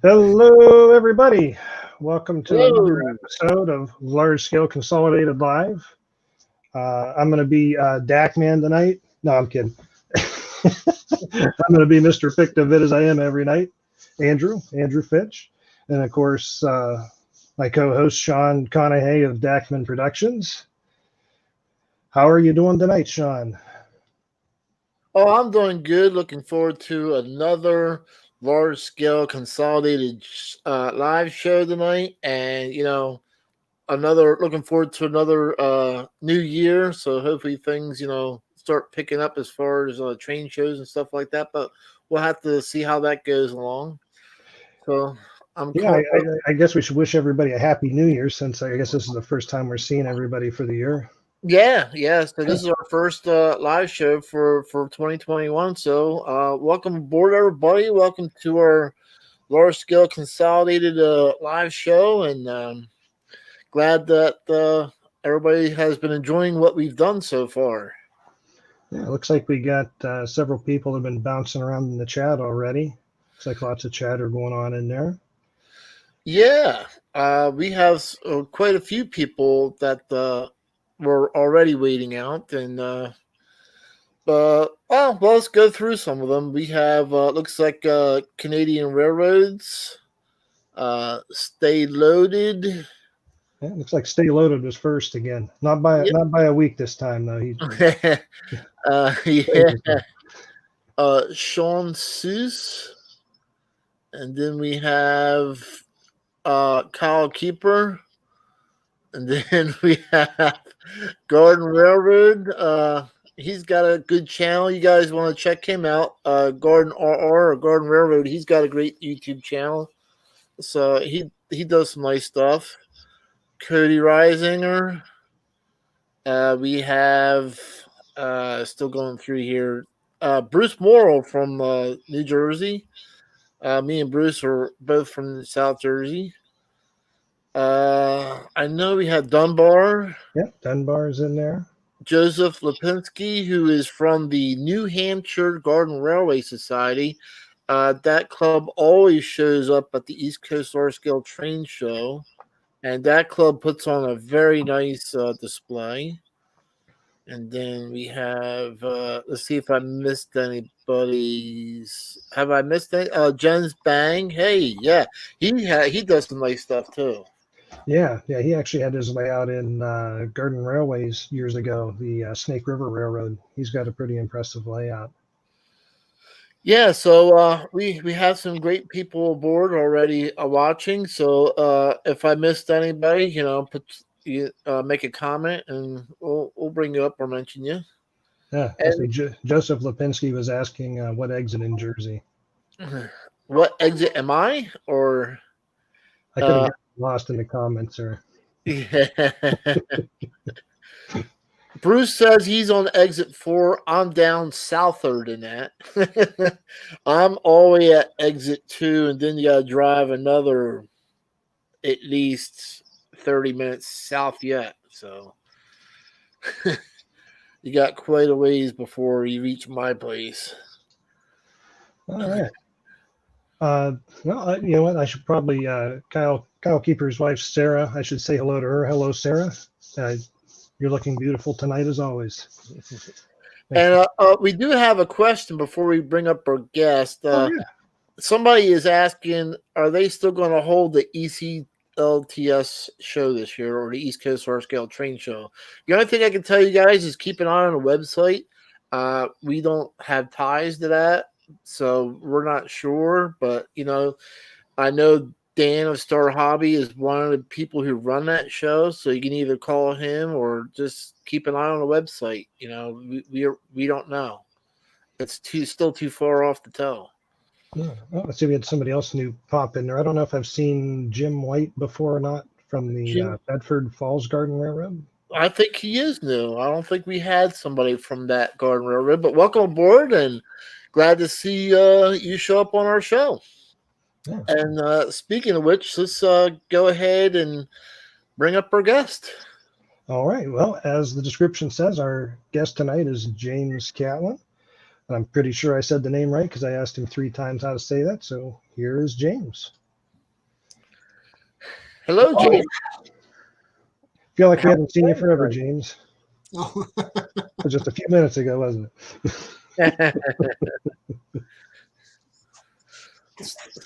Hello, everybody. Welcome to another Whoa. episode of Large Scale Consolidated Live. I'm going to be DAC Man tonight. No, I'm kidding. I'm going to be MrPictovid as I am every night. Andrew Fitch. And of course, my co host, Sean Conahay of Dackman Productions. How are you doing tonight, Sean? Oh, I'm doing good. Looking forward to another large scale consolidated live show tonight. And, another looking forward to another new year. So hopefully things, start picking up as far as train shows and stuff like that. But we'll have to see how that goes along. So I'm Yeah, caught up. I guess we should wish everybody a happy new year since I guess this is the first time we're seeing everybody for the year. Yeah, yeah. So this is our first live show for 2021. So welcome aboard, everybody. Welcome to our large scale consolidated live show, and glad that everybody has been enjoying what we've done so far. Yeah, it looks like we got several people that have been bouncing around in the chat already. Looks like lots of chatter going on in there. Yeah, we have quite a few people that were already waiting out, and well, let's go through some of them. We have looks like Canadian Railroads, Stay Loaded. Yeah, it looks like Stay Loaded was first again. Not by a week this time though. He Yeah, saved yeah. himself. Sean Seuss, and then we have Kyle Keeper, and then we have Garden Railroad. He's got a good channel. You guys want to check him out? Garden RR or Garden Railroad. He's got a great YouTube channel. So he does some nice stuff. Cody Reisinger. We have still going through here. Bruce Morrill from New Jersey. Me and Bruce are both from South Jersey. I know we had Dunbar, Yeah, Dunbar's in there. Joseph Lipinski, who is from the New Hampshire Garden Railway Society. That club always shows up at the East Coast Large Scale Train Show, and that club puts on a very nice display. And then we have let's see if I missed anybody's. Have I missed any? Jens Bang. Hey, yeah, he does some nice stuff too. Yeah. He actually had his layout in Garden Railways years ago, the Snake River Railroad. He's got a pretty impressive layout. Yeah, so we have some great people aboard already watching. So if I missed anybody, make a comment and we'll bring you up or mention you. Yeah, I see. And Joseph Lipinski was asking what exit in Jersey. what exit am I? Or I could have uh, got lost in the comments or Bruce says he's on exit 4. I'm down southward in that. I'm all the way at exit 2, and then you got to drive another at least 30 minutes south yet. So you got quite a ways before you reach my place. all right. Well, you know what? I should probably Kyle Keeper's wife Sarah. I should say hello to her. Hello, Sarah. Uh, you're looking beautiful tonight as always. Thanks. And we do have a question before we bring up our guest. Oh yeah. Somebody is asking, are they still going to hold the ECLTS show this year or the East Coast Large Scale Train Show? The only thing I can tell you guys is keep an eye on the website. We don't have ties to that, so we're not sure. But, I know Dan of Star Hobby is one of the people who run that show, so you can either call him or just keep an eye on the website. We don't know. It's still too far off to tell. Yeah. Well, let's see. We had somebody else new pop in there. I don't know if I've seen Jim White before or not from the Jim, Bedford Falls Garden Railroad. I think he is new. I don't think we had somebody from that Garden Railroad, but welcome aboard and glad to see you show up on our show. Yeah. And speaking of which, let's go ahead and bring up our guest. All right. Well, as the description says, our guest tonight is James Catlin. I'm pretty sure I said the name right because I asked him 3 times how to say that. So here is James. Hello, James. Feel like we haven't seen you forever, James. Oh, Just a few minutes ago, wasn't it?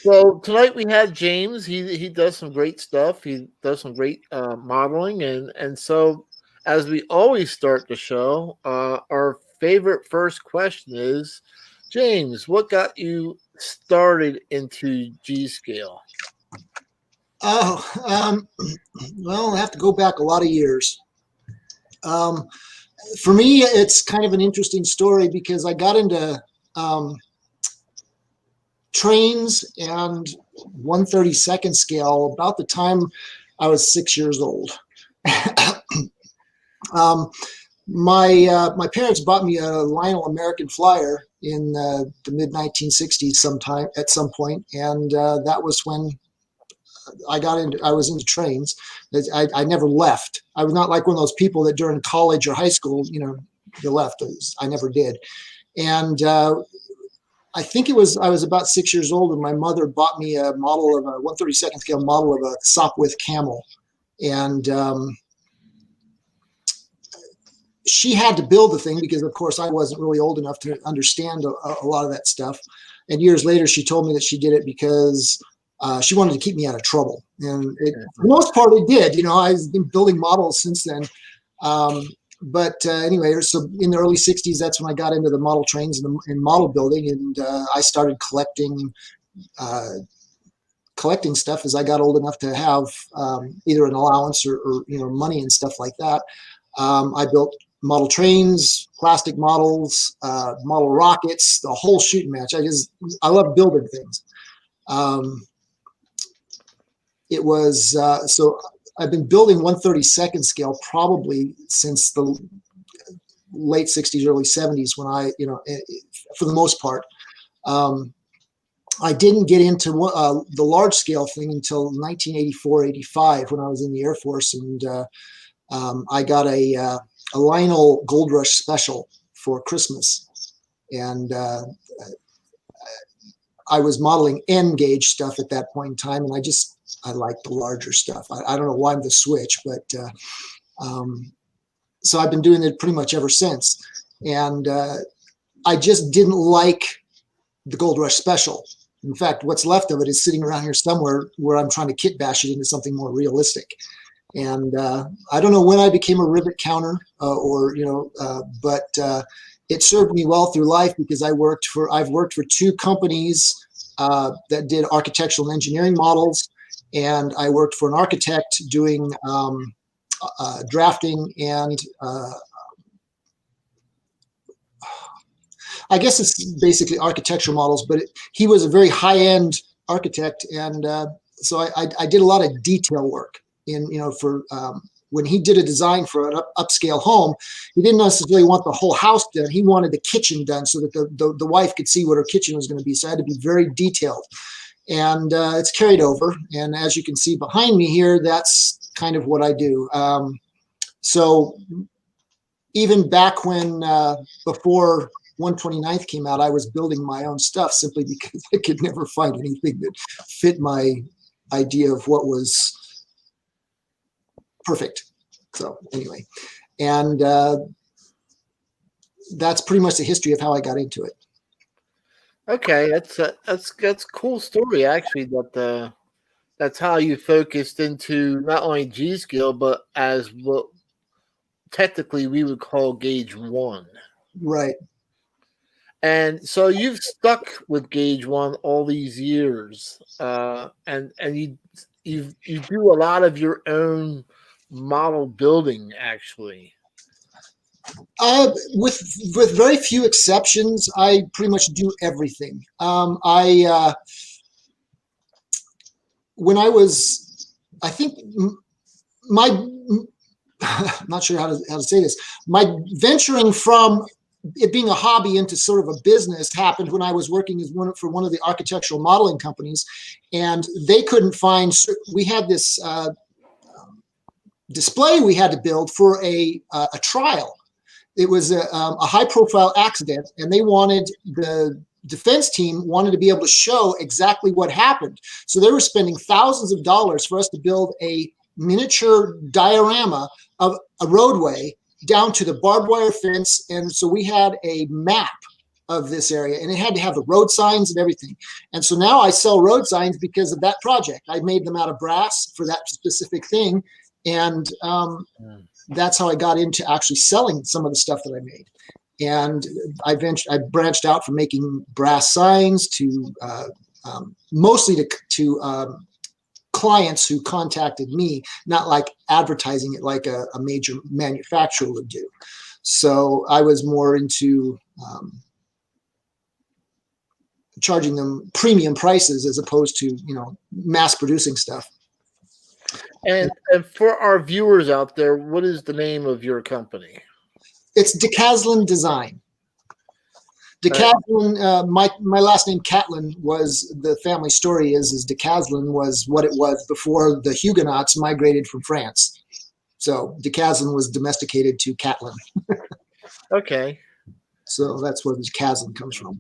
So tonight we have James. He does some great stuff. He does some great modeling, and so as we always start the show, our favorite first question is, James, what got you started into G scale? well, I have to go back a lot of years. For me, it's kind of an interesting story because I got into trains and 1/32 scale about the time I was 6 years old. My parents bought me a Lionel American Flyer in the mid 1960s at some point, and that was when I was into trains. I never left. I was not like one of those people that during college or high school, you left. I never did. And I think I was about 6 years old, and my mother bought me a model of a 1/32 scale model of a Sopwith Camel, and she had to build the thing because, of course, I wasn't really old enough to understand a lot of that stuff. And years later, she told me that she did it because she wanted to keep me out of trouble. And for the most part, it did. I've been building models since then. But anyway, so in the early 60s, that's when I got into the model trains and model building. And I started collecting stuff as I got old enough to have either an allowance or money and stuff like that. I built model trains, plastic models, model rockets, the whole shooting match. I love building things. It was so I've been building 1/32 scale probably since the late 60s, early 70s when for the most part. I didn't get into the large scale thing until 1984, 85 when I was in the Air Force, and I got a Lionel Gold Rush Special for Christmas, and I was modeling N gauge stuff at that point in time, and I like the larger stuff. I don't know why I'm the switch, but so I've been doing it pretty much ever since. And I just didn't like the Gold Rush Special. In fact, what's left of it is sitting around here somewhere where I'm trying to kit bash it into something more realistic. And I don't know when I became a rivet counter but it served me well through life because I've worked for 2 companies that did architectural and engineering models. And I worked for an architect doing drafting and I guess it's basically architectural models, but he was a very high-end architect. And so I did a lot of detail work for when he did a design for an upscale home, he didn't necessarily want the whole house done. He wanted the kitchen done so that the wife could see what her kitchen was going to be. So I had to be very detailed. And it's carried over. And as you can see behind me here, that's kind of what I do. So even back when, before 129th came out, I was building my own stuff simply because I could never find anything that fit my idea of what was perfect. So anyway, and that's pretty much the history of how I got into it. Okay, that's a cool story actually. That's how you focused into not only G scale but as what technically we would call gauge 1. Right. And so you've stuck with gauge 1 all these years, and you do a lot of your own model building actually. With very few exceptions, I pretty much do everything. When I was, I think I'm not sure how to say this. My venturing from it being a hobby into sort of a business happened when I was working for one of the architectural modeling companies, and they couldn't find. We had this display we had to build for a trial. It was a high-profile accident, and they wanted the defense team wanted to be able to show exactly what happened. So they were spending thousands of dollars for us to build a miniature diorama of a roadway down to the barbed wire fence. And so we had a map of this area, and it had to have the road signs and everything. And so now I sell road signs because of that project. I made them out of brass for that specific thing. And that's how I got into actually selling some of the stuff that I made. And I branched out from making brass signs to mostly to clients who contacted me, not like advertising it like a major manufacturer would do. So I was more into charging them premium prices as opposed to, mass producing stuff. And for our viewers out there, what is the name of your company? It's Decaslin Design. Decaslin, my last name Catlin was, the family story is Decaslin was what it was before the Huguenots migrated from France. So Decaslin was domesticated to Catlin. Okay. So that's where Decaslin comes from.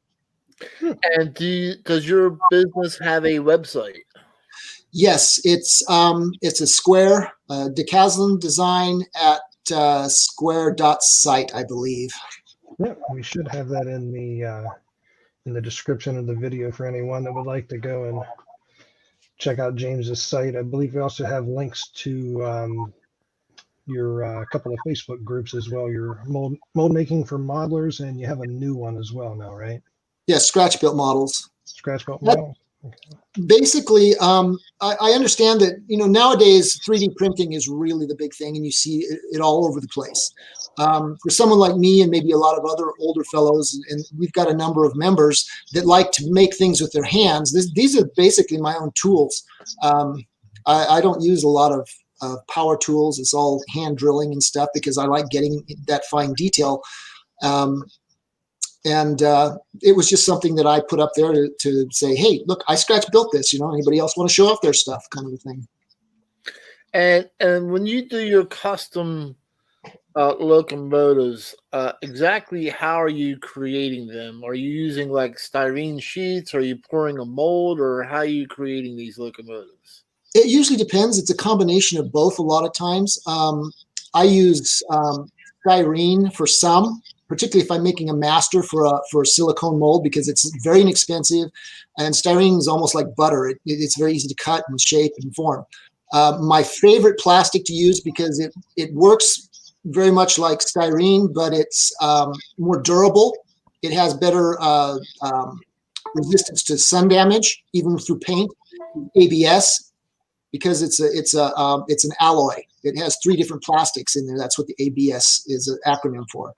And does your business have a website? Yes, it's a Square, Decaslin Design at square.site, I believe. Yeah, we should have that in the description of the video for anyone that would like to go and check out James's site. I believe we also have links to your couple of Facebook groups as well. Your mold making for modelers, and you have a new one as well now, right? Yes, scratch built models. Scratch built models. Okay. Basically, I understand that nowadays 3D printing is really the big thing, and you see it all over the place. For someone like me and maybe a lot of other older fellows, and we've got a number of members that like to make things with their hands. These are basically my own tools. I don't use a lot of power tools. It's all hand drilling and stuff because I like getting that fine detail. And it was just something that I put up there to say, hey, look, I scratch built this. Anybody else want to show off their stuff, kind of a thing. And when you do your custom locomotives, exactly how are you creating them? Are you using like styrene sheets? Are you pouring a mold, or how are you creating these locomotives? It usually depends. It's a combination of both a lot of times. I use styrene for some, particularly if I'm making a master for a silicone mold, because it's very inexpensive, and styrene is almost like butter. It's very easy to cut and shape and form. My favorite plastic to use, because it works very much like styrene, but it's more durable. It has better resistance to sun damage, even through paint. ABS, because it's an alloy. It has 3 different plastics in there. That's what the ABS is an acronym for.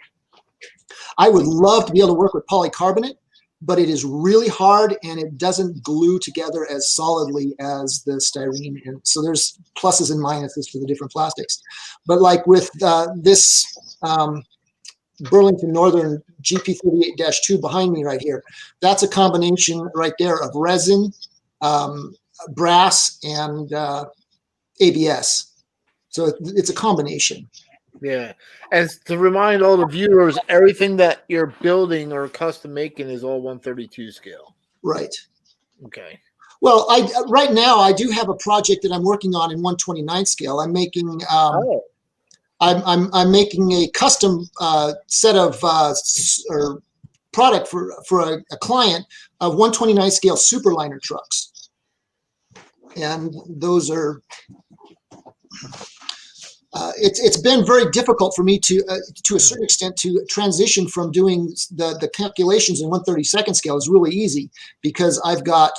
I would love to be able to work with polycarbonate, but it is really hard and it doesn't glue together as solidly as the styrene. And so there's pluses and minuses for the different plastics. But like with this Burlington Northern GP38-2 behind me right here, that's a combination right there of resin, brass, and ABS. So it's a combination. Yeah. And to remind all the viewers, everything that you're building or custom making is all 132 scale. Right. Okay. Well, right now I do have a project that I'm working on in 129 scale. I'm making I'm making a custom set of or product for a client of 129 scale superliner trucks, and those are. It's been very difficult for me to a certain extent to transition from doing the calculations in 132nd scale is really easy, because I've got,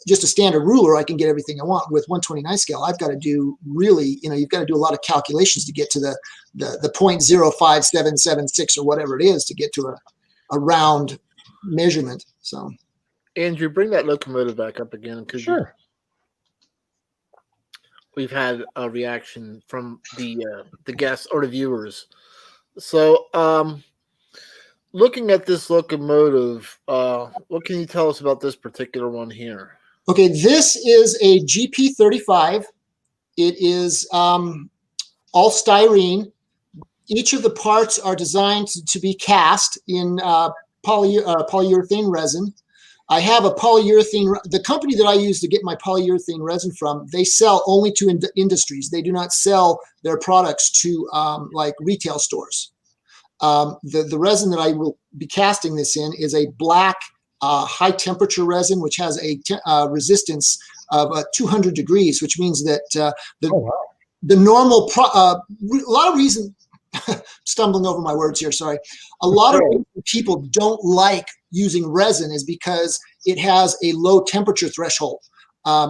just a standard ruler. I can get everything I want. With 129 scale, I've got to do really, you've got to do a lot of calculations to get to the 0.05776 or whatever it is to get to a round measurement. So, Andrew, bring that locomotive back up again. Sure. We've had a reaction from the guests or the viewers. So, looking at this locomotive, what can you tell us about this particular one here? Okay, this is a GP35. It is all styrene. Each of the parts are designed to be cast in polyurethane resin. I have a polyurethane. The company that I use to get my polyurethane resin from, they sell only to industries. They do not sell their products to like retail stores. The resin that I will be casting this in is a black high temperature resin, which has a resistance of 200 degrees, which means that the normal, a lot of reason, stumbling over my words here, sorry. A lot of people don't like using resin is because it has a low temperature threshold.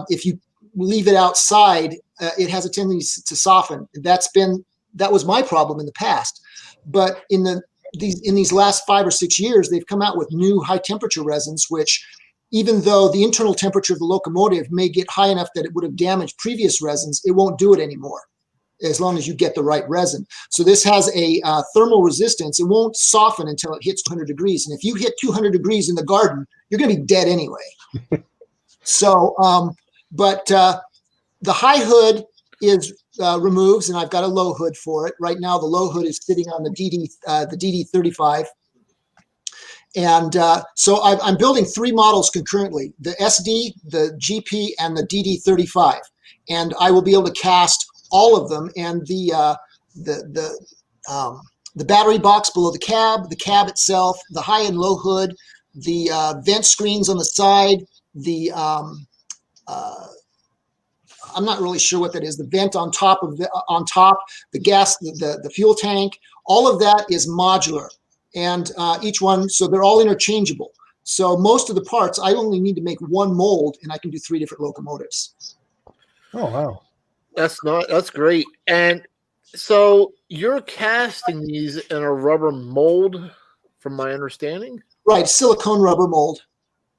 If you leave it outside, it has a tendency to soften. That was my problem in the past. But in these last 5 or 6 years, they've come out with new high temperature resins, which even though the internal temperature of the locomotive may get high enough that it would have damaged previous resins, it won't do it anymore as long as you get the right resin. So this has a thermal resistance. It won't soften until it hits 200 degrees. And if you hit 200 degrees in the garden, you're going to be dead anyway. So, but the high hood is removes, and I've got a low hood for it. Right now, the low hood is sitting on the DD35. And so I'm building 3 models concurrently, the SD, the GP, and the DD35. And I will be able to cast all of them, and the battery box below the cab itself, the high and low hood, the vent screens on the side, the I'm not really sure what that is. The vent on top, the gas, the fuel tank, all of that is modular, and each one, so they're all interchangeable. So most of the parts, I only need to make 1 mold, and I can do 3 different locomotives. Oh wow, that's great. And so you're casting these in a rubber mold, from my understanding. Right, silicone rubber mold.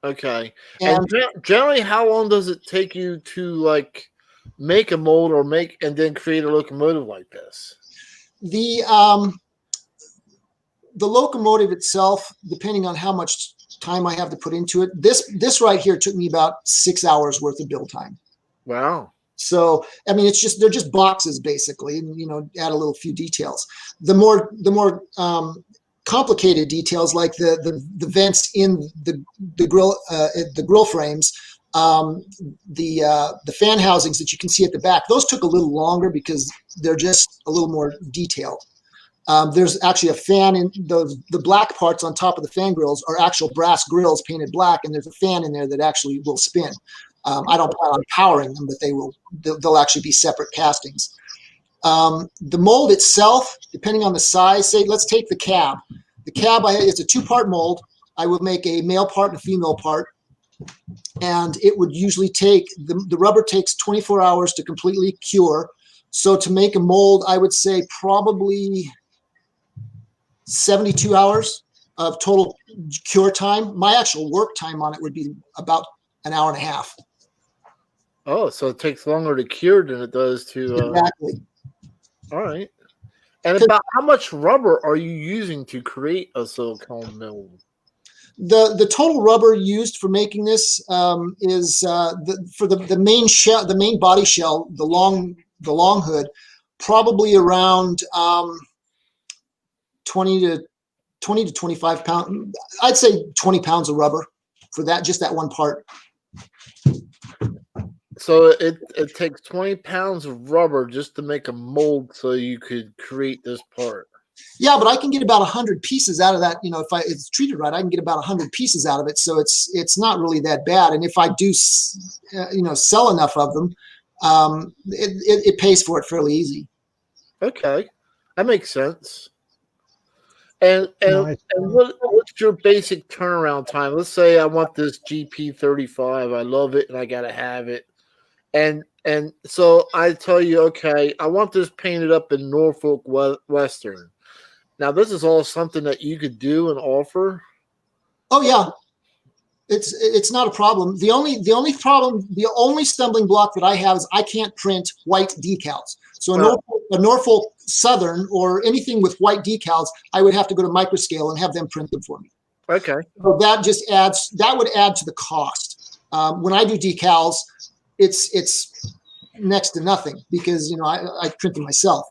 Okay. And generally, how long does it take you to like make a mold or and then create a locomotive like this? The locomotive itself, depending on how much time I have to put into it, this right here took me about 6 hours worth of build time. Wow. So I mean, they're just boxes basically, and add a little few details. The more complicated details, like the vents in the grill frames, the fan housings that you can see at the back, those took a little longer because they're just a little more detailed. There's actually a fan in the black parts on top of the fan grills are actual brass grills painted black, and there's a fan in there that actually will spin. I don't plan on powering them, but they'll actually be separate castings. The mold itself, depending on the size, say let's take the cab. The cab, it's a 2-part mold. I would make a male part and a female part, and it would usually take the rubber takes 24 hours to completely cure. So to make a mold, I would say probably 72 hours of total cure time. My actual work time on it would be about an hour and a half. Oh, so it takes longer to cure than it does to exactly. All right. And about how much rubber are you using to create a silicone mold? The total rubber used for making this is for the main shell, the main body shell, the long hood, probably around 20 to 25 pounds. I'd say 20 pounds of rubber for just that one part. So it takes 20 pounds of rubber just to make a mold so you could create this part. Yeah, but I can get about 100 pieces out of that. If it's treated right, I can get about 100 pieces out of it. So it's not really that bad. And if I do, sell enough of them, it pays for it fairly easy. Okay, that makes sense. And what's your basic turnaround time? Let's say I want this GP35. I love it and I gotta have it. And so I tell you, okay, I want this painted up in Norfolk Western. Now, this is all something that you could do and offer. Oh yeah, it's not a problem. The only stumbling block that I have is I can't print white decals. So a Norfolk Southern or anything with white decals, I would have to go to Microscale and have them print them for me. Okay. So that would add to the cost. When I do decals, it's next to nothing because I print them myself.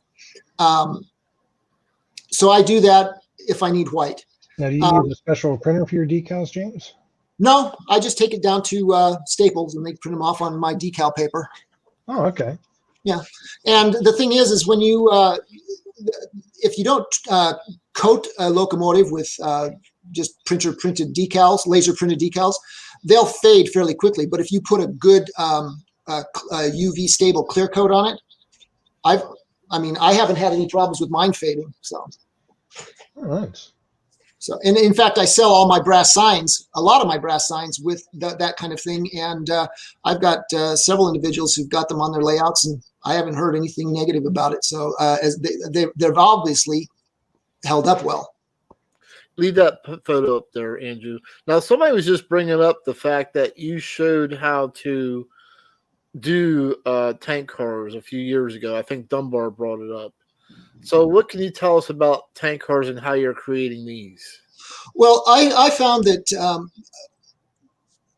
So I do that if I need white. Now, do you use a special printer for your decals, James? No, I just take it down to Staples and they print them off on my decal paper. Oh, okay. Yeah, and the thing is when you if you don't coat a locomotive with just printed decals, laser printed decals, they'll fade fairly quickly. But if you put a good UV stable clear coat on it, I haven't had any problems with mine fading. So, All right. So, and in fact, I sell all my brass signs, a lot of my brass signs with that kind of thing. And I've got several individuals who've got them on their layouts, and I haven't heard anything negative about it. So as they've obviously held up well. Leave that photo up there, Andrew. Now, somebody was just bringing up the fact that you showed how to do tank cars a few years ago. I think Dunbar brought it up. So what can you tell us about tank cars and how you're creating these? Well, I found that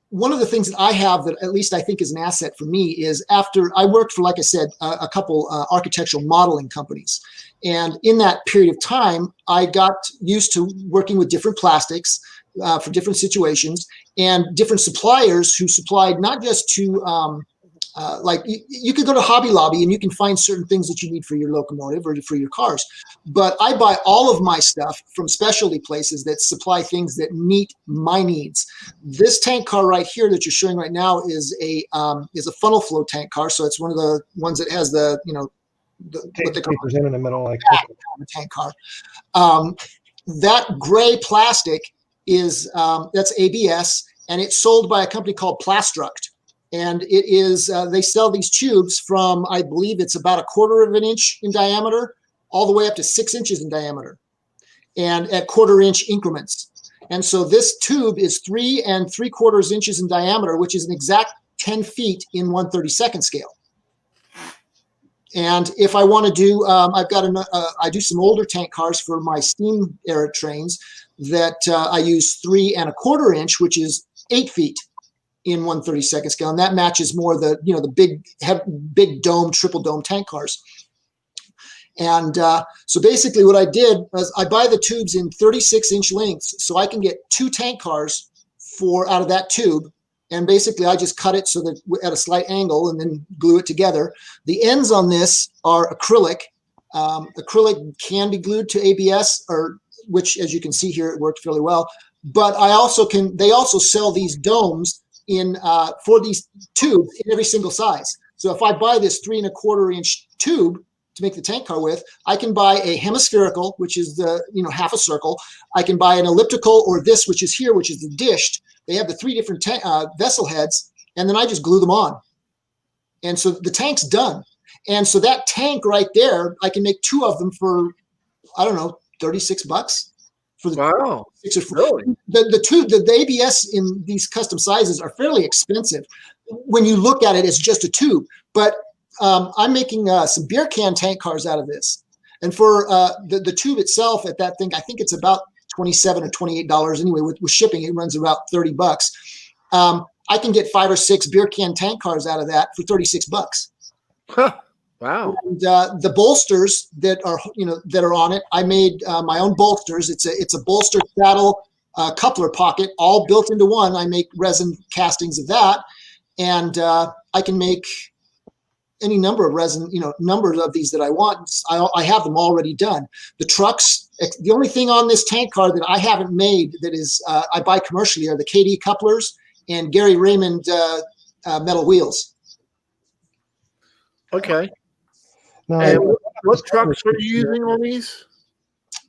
one of the things that I have that at least I think is an asset for me is after I worked for, like I said, a couple architectural modeling companies. And in that period of time, I got used to working with different plastics for different situations and different suppliers who supplied not just to like you could go to Hobby Lobby and you can find certain things that you need for your locomotive or for your cars. But I buy all of my stuff from specialty places that supply things that meet my needs. This tank car right here that you're showing right now is a funnel flow tank car. So it's one of the ones that has the, what they call in the middle, like the tank car. That gray plastic is that's ABS, and it's sold by a company called Plastruct. And it is, they sell these tubes from, I believe it's about 1/4 of an inch in diameter, all the way up to 6 inches in diameter, and at 1/4 inch increments. And so this tube is 3 3/4 inches in diameter, which is an exact 10 feet in 1/32 scale. And if I want to do, I do some older tank cars for my steam era trains that I use 3 1/4 inch, which is 8 feet in 1/32 scale, and that matches more the big dome, triple dome tank cars. And so basically what I did was I buy the tubes in 36-inch lengths, so I can get 2 tank cars out of that tube. And basically I just cut it so that at a slight angle and then glue it together. The ends on this are acrylic. Acrylic can be glued to ABS, which as you can see here, it worked fairly well. But they also sell these domes for these tubes in every single size. So if I buy this 3 1/4 inch tube to make the tank car with, I can buy a hemispherical, which is the half a circle. I can buy an elliptical, or this, which is here, which is the dished. They have the 3 different vessel heads, and then I just glue them on. And so the tank's done. And so that tank right there, I can make 2 of them for, I don't know, $36. Wow. Really? The ABS in these custom sizes are fairly expensive when you look at it as just a tube. But I'm making some beer can tank cars out of this. And for the tube itself at that thing, I think it's about $27 or $28 anyway. With shipping, it runs about $30. I can get 5 or 6 beer can tank cars out of that for $36. Huh. Wow. And the bolsters that are on it, I made my own bolsters. It's a bolster saddle coupler pocket, all built into one. I make resin castings of that, and I can make any number of resin, numbers of these that I want. I have them already done. The trucks, the only thing on this tank car that I haven't made that is I buy commercially are the KD couplers and Gary Raymond metal wheels. Okay. Now, And what trucks are you using on these?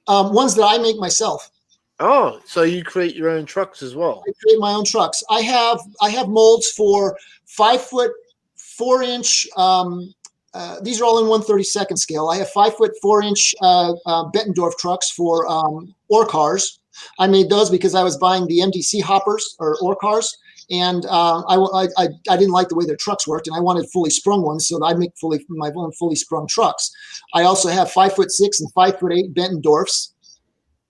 Ones that I make myself. Oh, so you create your own trucks as well? I create my own trucks. I have molds for 5 foot 4 inch. These are all in 1/32 scale. I have 5 foot 4 inch Bettendorf trucks for ore cars. I made those because I was buying the MDC hoppers or ore cars, and I didn't like the way their trucks worked, and I wanted fully sprung ones, so I make my own fully sprung trucks. I also have 5 foot 6 and 5 foot 8 Bettendorfs,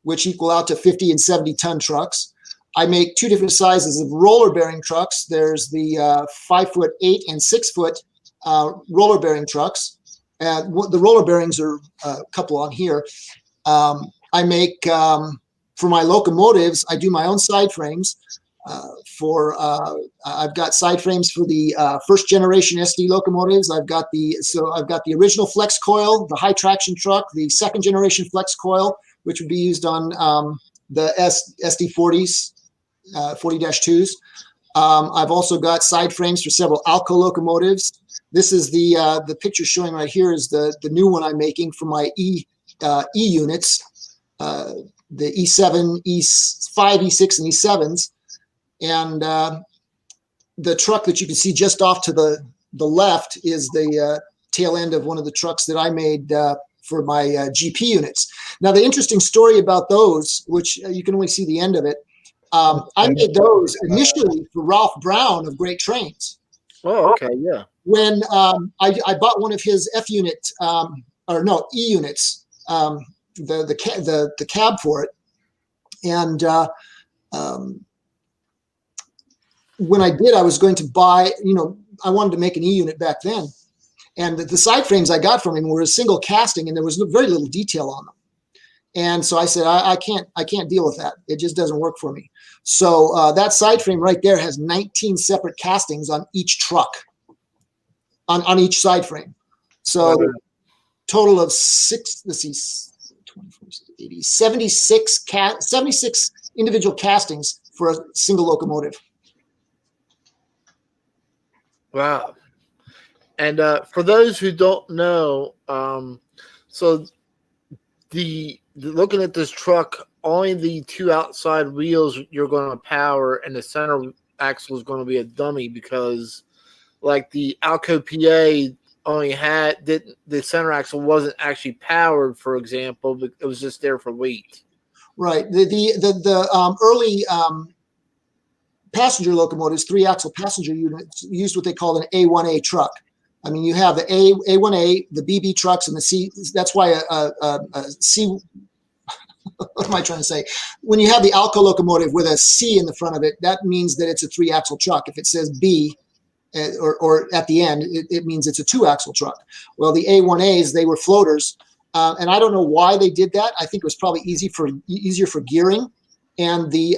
which equal out to 50 and 70 ton trucks. I make 2 different sizes of roller bearing trucks. There's the 5 foot 8 and 6 foot roller bearing trucks. The roller bearings are a couple on here. I make For my locomotives, I do my own side frames. I've got side frames for the first generation SD locomotives. I've got the original flex coil, the high traction truck, the second generation flex coil, which would be used on the SD40s, 40-2s. I've also got side frames for several Alco locomotives. This is the picture showing right here is the new one I'm making for my E units, the E7, E5, E6, and E7s. And the truck that you can see just off to the left is the tail end of one of the trucks that I made for my GP units. Now, the interesting story about those, which you can only see the end of it, I made those initially for Ralph Brown of Great Trains. Oh, okay, yeah. When I bought one of his E units, the cab for it, and when I did, I was going to buy, I wanted to make an E unit back then. And the side frames I got from him were a single casting, and there was very little detail on them. And so I said, I can't deal with that. It just doesn't work for me. So that side frame right there has 19 separate castings on each truck, on each side frame. So total of 76 individual castings for a single locomotive. Wow. And for those who don't know, so looking at this truck, only the two outside wheels you're going to power, and the center axle is going to be a dummy because, like the Alco PA only had the center axle wasn't actually powered, for example, but it was just there for weight. Right. The early passenger locomotives, 3-axle passenger units, used what they called an A1A truck. I mean, you have the A1A, the BB trucks, and the C. That's why a C. What am I trying to say? When you have the Alco locomotive with a C in the front of it, that means that it's a 3-axle truck. If it says B, or at the end, it means it's a 2-axle truck. Well, the A1As, they were floaters, and I don't know why they did that. I think it was probably easier for gearing, and the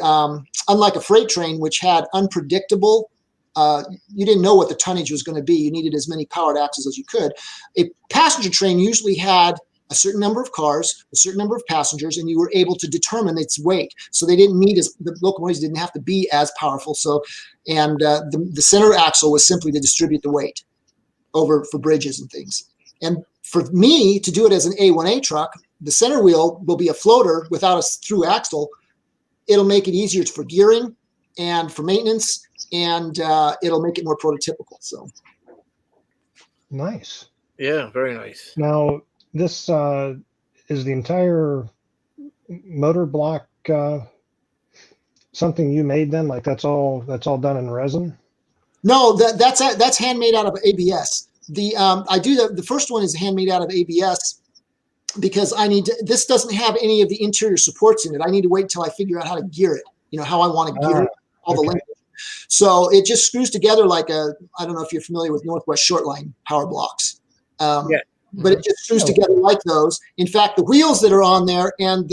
unlike a freight train, which had unpredictable. You didn't know what the tonnage was going to be. You needed as many powered axles as you could. A passenger train usually had a certain number of cars, a certain number of passengers, and you were able to determine its weight. So they didn't need the locomotives didn't have to be as powerful. So, and the center axle was simply to distribute the weight for bridges and things. And for me to do it as an A1A truck, the center wheel will be a floater without a through axle. It'll make it easier for gearing and for maintenance, and it'll make it more prototypical. So nice. Yeah, very nice. Now, this is the entire motor block something you made then? Like that's all done in resin? No, that's handmade out of ABS. The first one is handmade out of ABS because this doesn't have any of the interior supports in it. I need to wait until I figure out how to gear it, how I want to gear it, all the length. So it just screws together like I don't know if you're familiar with Northwest Shortline power blocks. Yeah. But it just screws together like those. In fact, the wheels that are on there and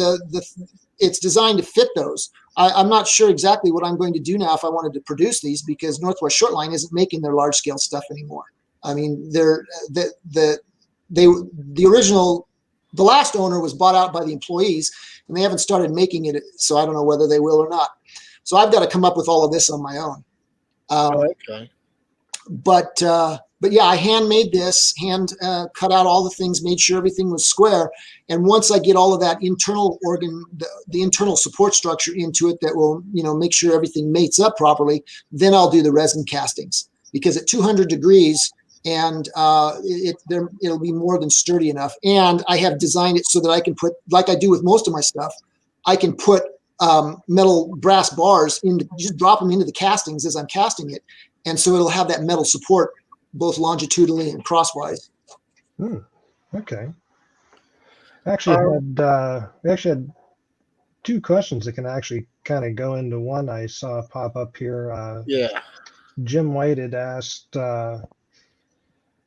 it's designed to fit those. I'm not sure exactly what I'm going to do now if I wanted to produce these because Northwest Shortline isn't making their large scale stuff anymore. I mean, the last owner was bought out by the employees and they haven't started making it. So I don't know whether they will or not. So I've got to come up with all of this on my own. Okay. But yeah, I handmade this, cut out all the things, made sure everything was square. And once I get all of that internal the internal support structure into it that will, make sure everything mates up properly, then I'll do the resin castings because at 200 degrees and it'll be more than sturdy enough. And I have designed it so that I can put, like I do with most of my stuff, I can put metal brass bars just drop them into the castings as I'm casting it. And so it'll have that metal support both longitudinally and crosswise. Okay. Actually, we actually had two questions that can actually kind of go into one. I saw pop up here. Yeah. Jim White had asked,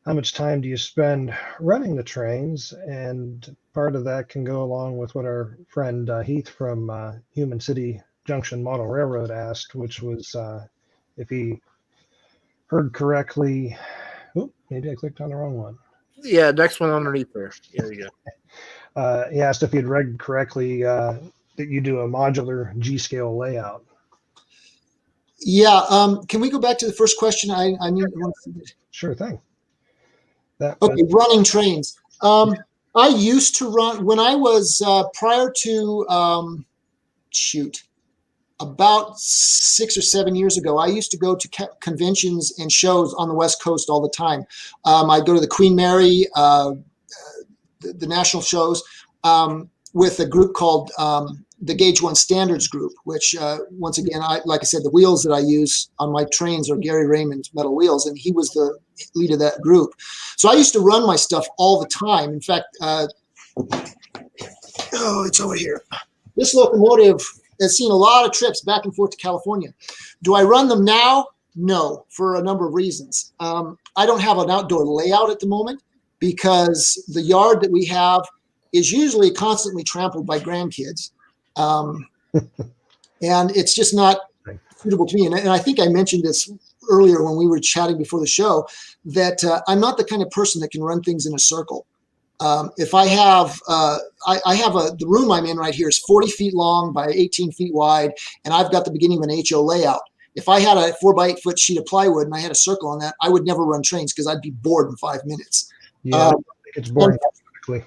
how much time do you spend running the trains? And part of that can go along with what our friend Heath from Human City Junction Model Railroad asked, which was if he heard correctly. Oop, maybe I clicked on the wrong one. Yeah, next one underneath there. There you go. He asked if he'd read correctly that you do a modular G-scale layout. Yeah. Can we go back to the first question? I need. Sure thing. Okay, running trains. I used to run when I was prior to about 6 or 7 years ago. I used to go to conventions and shows on the West Coast all the time. I'd go to the Queen Mary, the national shows, with a group called the Gauge 1 Standards Group, which once again, like I said, the wheels that I use on my trains are Gary Raymond's metal wheels, and he was the lead of that group. So I used to run my stuff all the time. In fact, it's over here. This locomotive has seen a lot of trips back and forth to California. Do I run them now? No, for a number of reasons. I don't have an outdoor layout at the moment because the yard that we have is usually constantly trampled by grandkids. And it's just not suitable to me. And I think I mentioned this earlier when we were chatting before the show, that I'm not the kind of person that can run things in a circle. If I have, the room I'm in right here is 40 feet long by 18 feet wide, and I've got the beginning of an HO layout. If I had a 4x8 foot sheet of plywood and I had a circle on that, I would never run trains because I'd be bored in 5 minutes. Yeah, it's boring quickly.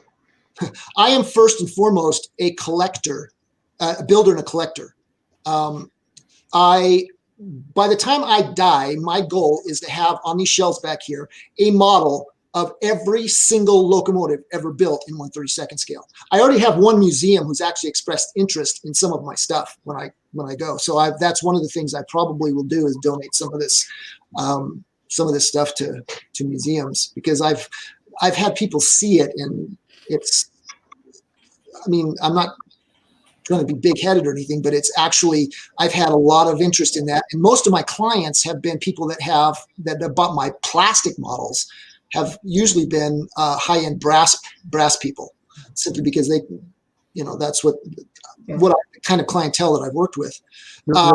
I am first and foremost a collector, a builder and a collector. By the time I die, my goal is to have on these shelves back here a model of every single locomotive ever built in 1/32 scale. I already have one museum who's actually expressed interest in some of my stuff when I go. So that's one of the things I probably will do is donate some of this stuff to museums, because I've had people see it, and it's, I mean, I'm not trying to be big-headed or anything, but it's actually, I've had a lot of interest in that. And most of my clients have been people that bought my plastic models, have usually been high-end brass people, simply because they, that's what kind of clientele that I've worked with. I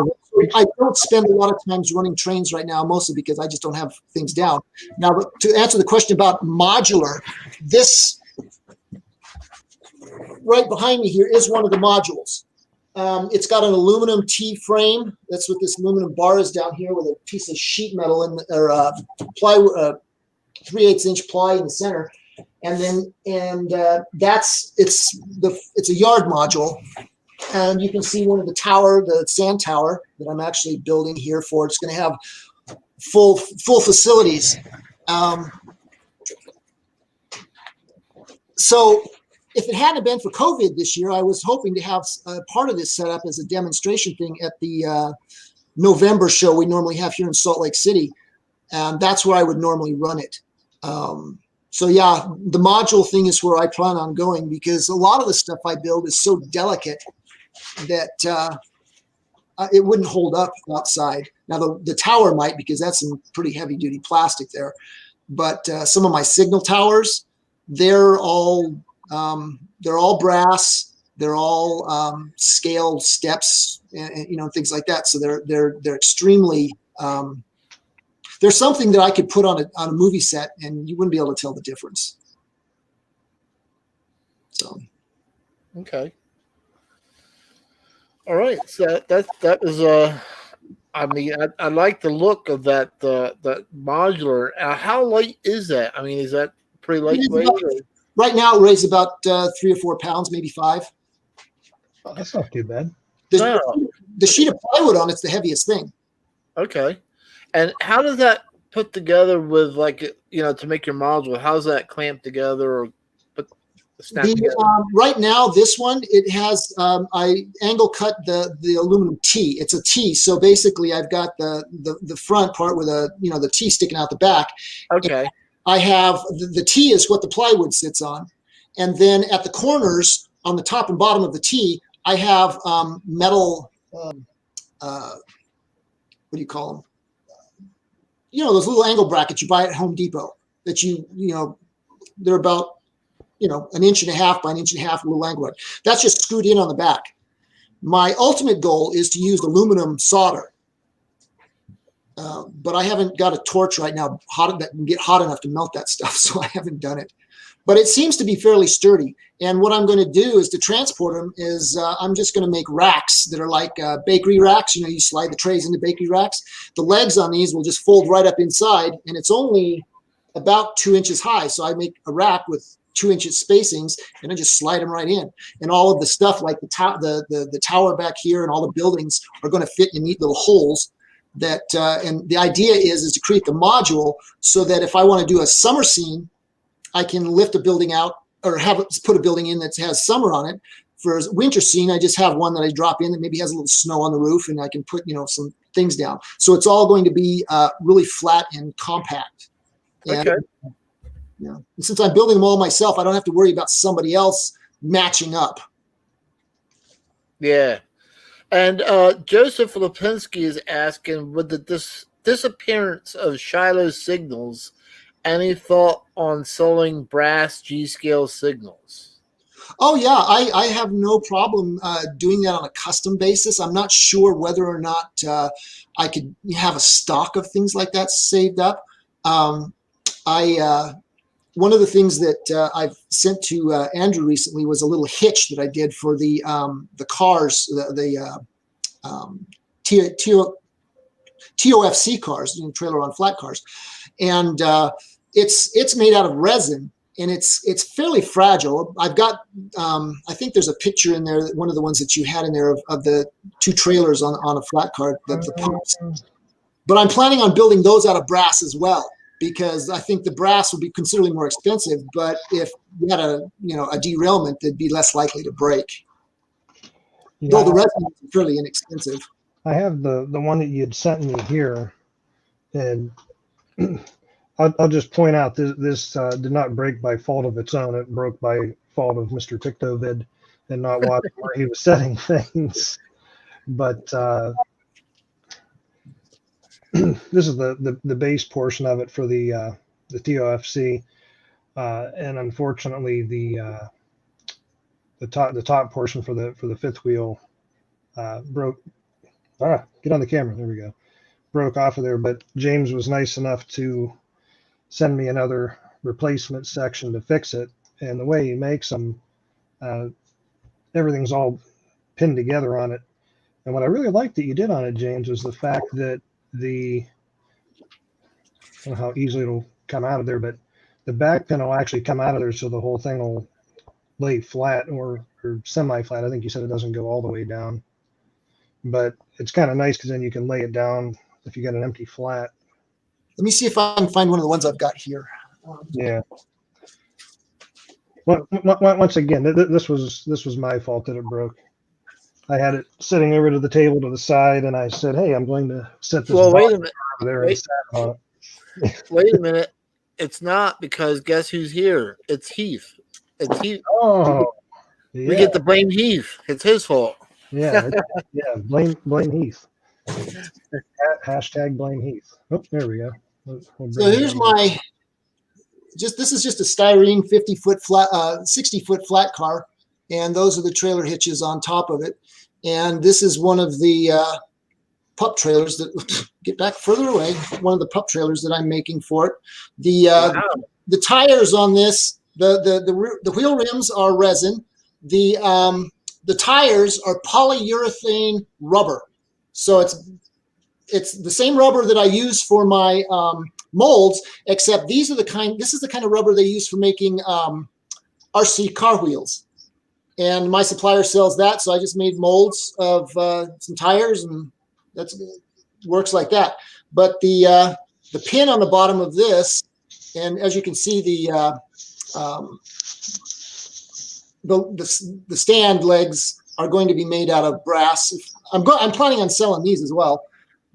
don't spend a lot of times running trains right now, mostly because I just don't have things down. Now, to answer the question about modular, this right behind me here is one of the modules. It's got an aluminum T frame. That's what this aluminum bar is down here, with a piece of sheet metal or plywood, 3/8 inch ply in the center, and then it's a yard module, and you can see one of the sand tower that I'm actually building here for. It's going to have full facilities. So if it hadn't been for COVID this year, I was hoping to have part of this set up as a demonstration thing at the November show we normally have here in Salt Lake City. And that's where I would normally run it. So yeah, the module thing is where I plan on going, because a lot of the stuff I build is so delicate that it wouldn't hold up outside. Now the tower might, because that's some pretty heavy duty plastic there. But some of my signal towers, they're all brass. They're all scale steps, and things like that. So they're extremely. There's something that I could put on a movie set, and you wouldn't be able to tell the difference. So, okay, all right. So that was I mean, I like the look of that modular. How light is that? I mean, is that pretty lightweight? Right now, it weighs about 3 or 4 pounds, maybe 5. Oh, that's not too bad. The sheet of plywood on it's the heaviest thing. Okay. And how does that put together with, to make your module? How's that clamped together or snap together? Right now, this one, it has, I angle cut the aluminum T. It's a T. So basically, I've got the front part with the T sticking out the back. Okay. And I have the T is what the plywood sits on. And then at the corners on the top and bottom of the T, I have metal, what do you call them? Those little angle brackets you buy at Home Depot. that they're about, an inch and a half by an inch and a half, a little angular. That's just screwed in on the back. My ultimate goal is to use aluminum solder. But I haven't got a torch right now that can get hot enough to melt that stuff, so I haven't done it. But it seems to be fairly sturdy. And what I'm going to do is to transport them is I'm just going to make racks that are like bakery racks. You slide the trays into bakery racks. The legs on these will just fold right up inside, and it's only about 2 inches high. So I make a rack with 2 inches spacings, and I just slide them right in. And all of the stuff like the tower back here and all the buildings are going to fit in neat little holes. And the idea is to create the module so that if I want to do a summer scene, I can lift a building out or put a building in that has summer on it. For a winter scene, I just have one that I drop in that maybe has a little snow on the roof, and I can put some things down. So it's all going to be really flat and compact. And, okay. And since I'm building them all myself, I don't have to worry about somebody else matching up. Yeah. And Joseph Lipinski is asking, with the disappearance of Shiloh's signals, any thought on selling brass G-scale signals? Oh, yeah. I have no problem doing that on a custom basis. I'm not sure whether or not I could have a stock of things like that saved up. One of the things that I've sent to Andrew recently was a little hitch that I did for the cars, the TOFC cars, trailer on flat cars, and it's made out of resin, and it's fairly fragile. I've got I think there's a picture in there, one of the ones that you had in there of the 2 trailers on a flat car, the pumps. But I'm planning on building those out of brass as well, because I think the brass would be considerably more expensive, but if you had a derailment, they'd be less likely to break. Though the resin is fairly inexpensive. I have the one that you had sent me here, and I'll just point out this did not break by fault of its own. It broke by fault of MrPictovid and not watching where he was setting things. But this is the base portion of it for the TOFC, and unfortunately the top portion for the fifth wheel broke. Get on the camera. There we go. Broke off of there. But James was nice enough to send me another replacement section to fix it. And the way he makes them, everything's all pinned together on it. And what I really liked that you did on it, James, was the fact that I don't know how easily it'll come out of there, but the back pin will actually come out of there, so the whole thing will lay flat or semi-flat. I think you said it doesn't go all the way down, but it's kind of nice because then you can lay it down if you got an empty flat. Let me see if I can find one of the ones I've got here. Yeah. Well, once again, this was my fault that it broke. I had it sitting over to the table to the side, and I said, "Hey, I'm going to set this." Well, wait a minute. There Wait a minute. It's not, because guess who's here? It's Heath. It's Heath. Oh, yeah. We get to blame Heath. It's his fault. Yeah, yeah. Blame Heath. Hashtag blame Heath. Oh, there we go. So here's my. This is just a styrene 50-foot flat, 60-foot flat car, and those are the trailer hitches on top of it. And this is one of the pup trailers that get back further away. One of the pup trailers that I'm making for it. The tires on this, the wheel rims are resin. The tires are polyurethane rubber. So it's the same rubber that I use for my molds, except this is the kind of rubber they use for making RC car wheels. And my supplier sells that, so I just made molds of some tires, and that works like that. But the pin on the bottom of this, and as you can see, the stand legs are going to be made out of brass. I'm planning on selling these as well,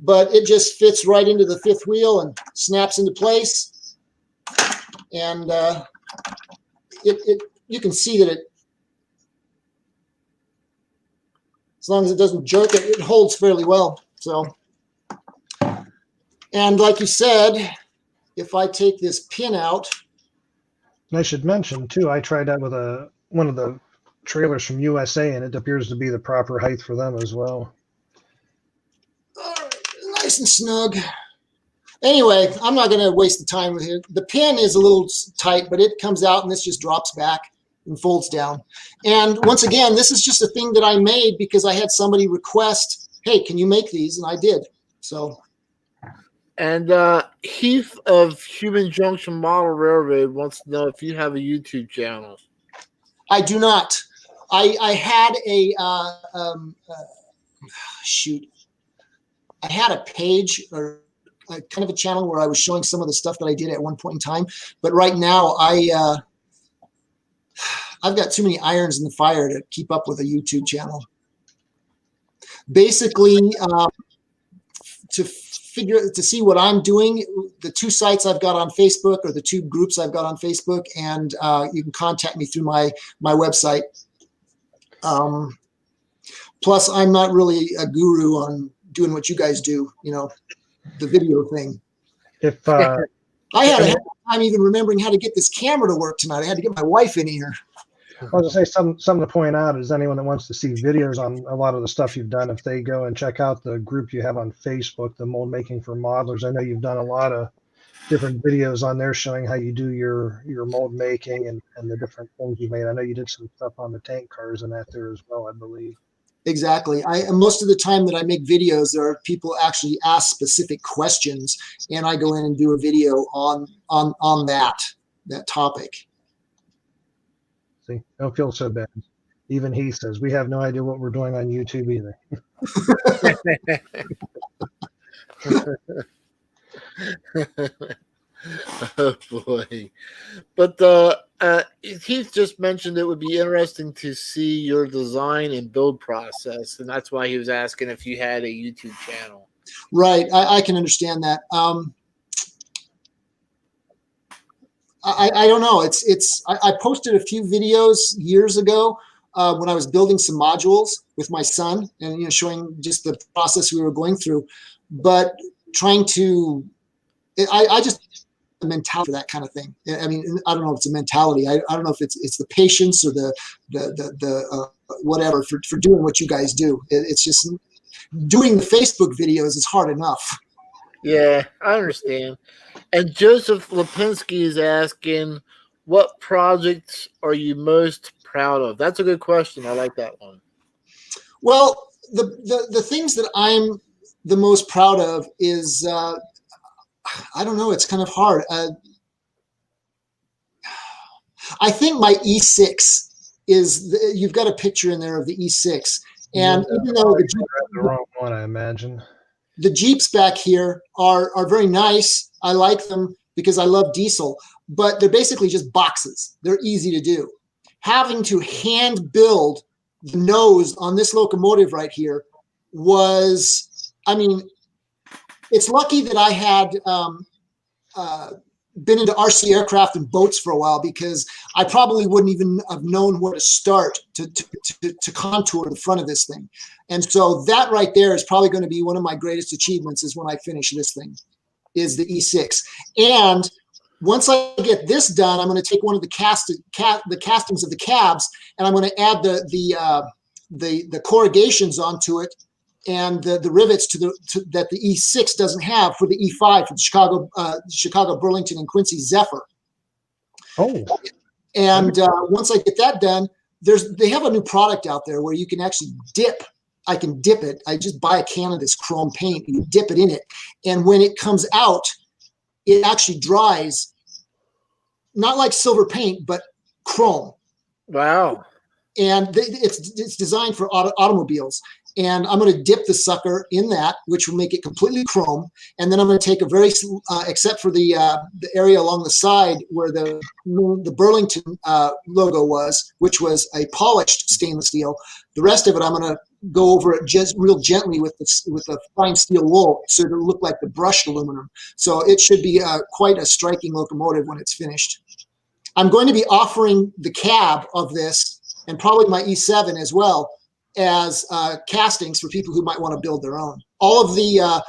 but it just fits right into the fifth wheel and snaps into place. And you can see that as long as it doesn't jerk, it holds fairly well. So, and like you said, if I take this pin out, And I should mention too, I tried that with one of the trailers from USA, and it appears to be the proper height for them as well. all right, nice and snug. Anyway, I'm not going to waste the time with it. The pin is a little tight, but it comes out and this just drops back and folds down. And once again, this is just a thing that I made because I had somebody request, hey, can you make these? And I did. So. And Heath of Human Junction Model Railroad wants to know if you have a YouTube channel. I do not. I had a shoot. I had a page or kind of a channel where I was showing some of the stuff that I did at one point in time. But right now, I've got too many irons in the fire to keep up with a YouTube channel. Basically, to see what I'm doing, the 2 sites I've got on Facebook or the 2 groups I've got on Facebook, and you can contact me through my website. Plus, I'm not really a guru on doing what you guys do, you know, the video thing. If I had a hard time even remembering how to get this camera to work tonight. I had to get my wife in here. I was going to say something to point out is anyone that wants to see videos on a lot of the stuff you've done, if they go and check out the group you have on Facebook, the Mold Making for Modelers. I know you've done a lot of different videos on there showing how you do your mold making and the different things you made. I know you did some stuff on the tank cars and that there as well, I believe. Exactly. Most of the time that I make videos, there are people actually ask specific questions, and I go in and do a video on that topic. See, don't feel so bad. Even he says we have no idea what we're doing on YouTube either. Oh boy. But Heath just mentioned it would be interesting to see your design and build process, and that's why he was asking if you had a YouTube channel. Right. I can understand that. I don't know. I posted a few videos years ago when I was building some modules with my son, and you know, showing just the process we were going through, but trying to, I just the mentality for that kind of thing. I mean, I don't know if it's a mentality. I don't know if it's the patience or the whatever for doing what you guys do. It's just doing the Facebook videos is hard enough. Yeah, I understand. And Joseph Lipinski is asking, what projects are you most proud of? That's a good question. I like that one. Well, The things that I'm the most proud of is, I don't know, it's kind of hard. I think my E6 is, you've got a picture in there of the E6. And even though the wrong one, I imagine. The Jeeps back here are very nice. I like them because I love diesel, but they're basically just boxes. They're easy to do. Having to hand build the nose on this locomotive right here was, I mean, it's lucky that I had been into RC aircraft and boats for a while, because I probably wouldn't even have known where to start to contour the front of this thing. And so that right there is probably going to be one of my greatest achievements, is when I finish this thing, is the E6. And once I get this done, I'm going to take one of the castings of the cabs, and I'm going to add the corrugations onto it, and the rivets that the E6 doesn't have for the E5 for the Chicago, Burlington, and Quincy Zephyr. Oh. And once I get that done, they have a new product out there where you can actually dip. I can dip it. I just buy a can of this chrome paint and you dip it in it. And when it comes out, it actually dries, not like silver paint, but chrome. Wow. And it's designed for automobiles. And I'm going to dip the sucker in that, which will make it completely chrome. And then I'm going to take a very, except for the area along the side where the Burlington logo was, which was a polished stainless steel. The rest of it, I'm going to go over it just real gently with a fine steel wool, so it'll look like the brushed aluminum. So it should be quite a striking locomotive when it's finished. I'm going to be offering the cab of this, and probably my E7 as well, as castings for people who might want to build their own. All of the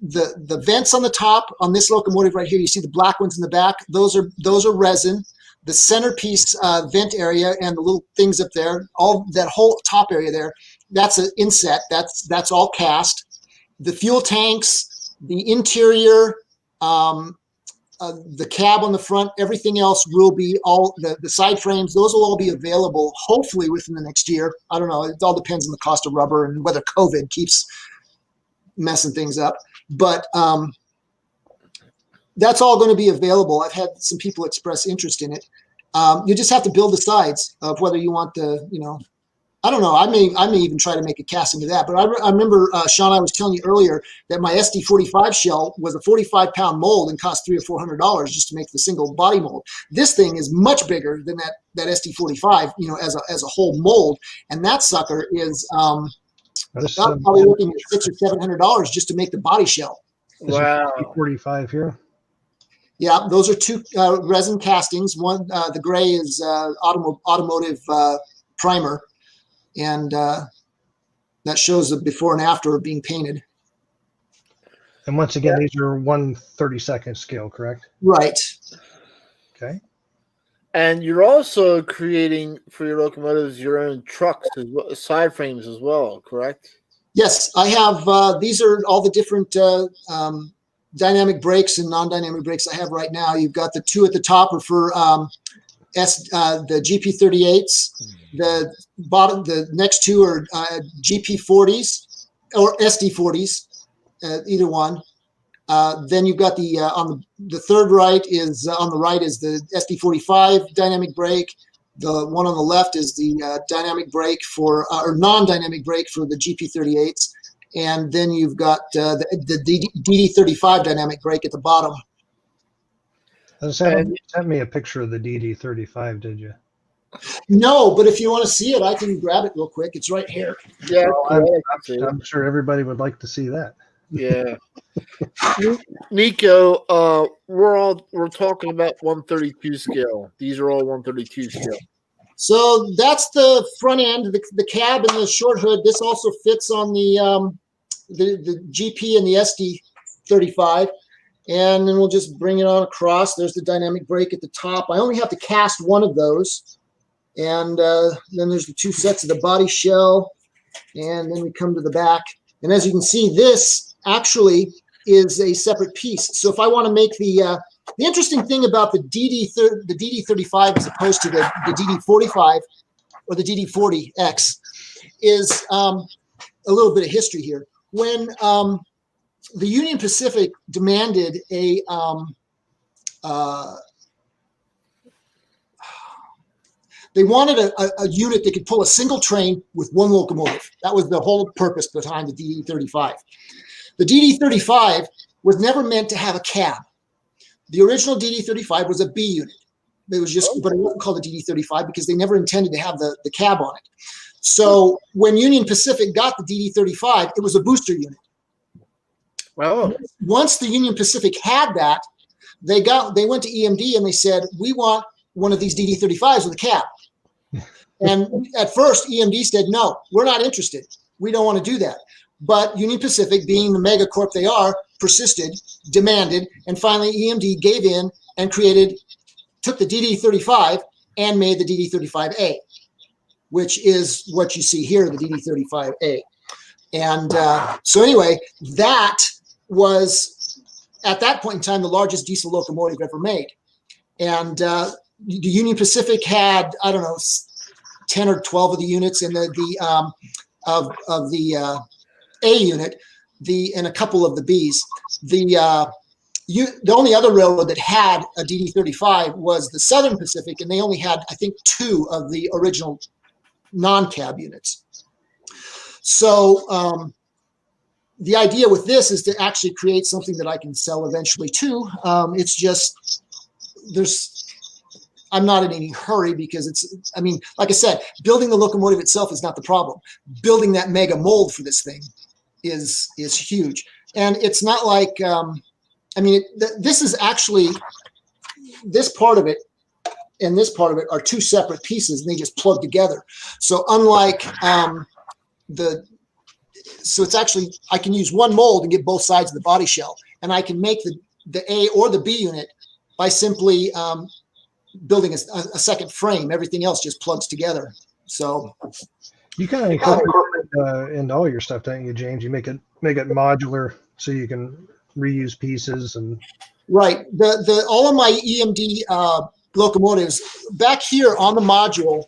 the vents on the top on this locomotive right here, you see the black ones in the back. Those are resin. The centerpiece vent area and the little things up there, all that whole top area there, that's an inset. That's all cast. The fuel tanks, the interior, the cab on the front, everything else will be all the side frames. Those will all be available hopefully within the next year. I don't know. It all depends on the cost of rubber and whether COVID keeps messing things up. But that's all going to be available. I've had some people express interest in it. You just have to build the sides of whether you want the, I don't know. I may even try to make a casting of that. But I remember, Sean, I was telling you earlier that my SD45 shell was a 45-pound mold and cost $300 or $400 just to make the single body mold. This thing is much bigger than that SD45, as a whole mold, and that sucker is probably looking at $600 or $700 just to make the body shell. Wow. 45 here. Yeah, those are two resin castings. One, the gray is automotive primer. And that shows the before and after of being painted. And once again, these are 1/32 scale, correct? Right. Okay. And you're also creating for your locomotives your own trucks, side frames as well, correct? Yes, I have. These are all the different dynamic brakes and non-dynamic brakes I have right now. You've got the two at the top are for the GP38s. The next two are GP40s or SD40s, either one. Then you've got on the third right is on the right is the SD45 dynamic brake. The one on the left is the dynamic brake or non-dynamic brake for the GP38s. And then you've got the DD35 dynamic brake at the bottom. You sent me a picture of the DD35, did you? No, but if you want to see it, I can grab it real quick. It's right here. Yeah, I'm sure everybody would like to see that. Yeah. Nico, we're talking about 132 scale. These are all 132 scale. So that's the front end, the cab and the short hood. This also fits on the GP and the SD35. And then we'll just bring it on across. There's the dynamic brake at the top. I only have to cast one of those. And then there's the two sets of the body shell. And then we come to the back. And as you can see, this actually is a separate piece. So if I want to make the interesting thing about the DD35 as opposed to the DD45 or the DD40X is a little bit of history here. When the Union Pacific demanded they wanted a unit that could pull a single train with one locomotive. That was the whole purpose behind the DD35. The DD35 was never meant to have a cab. The original DD35 was a B unit. It was but it wasn't called a DD35 because they never intended to have the cab on it. So when Union Pacific got the DD35, it was a booster unit. Wow. Once the Union Pacific had that, they went to EMD and they said, we want one of these DD35s with a cab. And at first, EMD said, no, we're not interested. We don't want to do that. But Union Pacific, being the mega corp they are, persisted, demanded, and finally EMD gave in and took the DD35 and made the DD35A, which is what you see here, the DD35A. And so anyway, that was, at that point in time, the largest diesel locomotive ever made. And the Union Pacific had, I don't know, 10 or 12 of the units in the A unit, and a couple of the Bs. The only other railroad that had a DD35 was the Southern Pacific, and they only had, I think, 2 of the original non-cab units. So the idea with this is to actually create something that I can sell eventually too. It's just I'm not in any hurry because like I said, building the locomotive itself is not the problem. Building that mega mold for this thing is huge. And it's not like, this is actually, this part of it and this part of it are 2 separate pieces and they just plug together. So unlike so it's actually, I can use one mold and get both sides of the body shell, and I can make the A or the B unit by simply building a second frame. Everything else just plugs together. So you kind of incorporate into all your stuff, don't you, James? You make it modular so you can reuse pieces and. Right. All of my EMD locomotives back here on the module,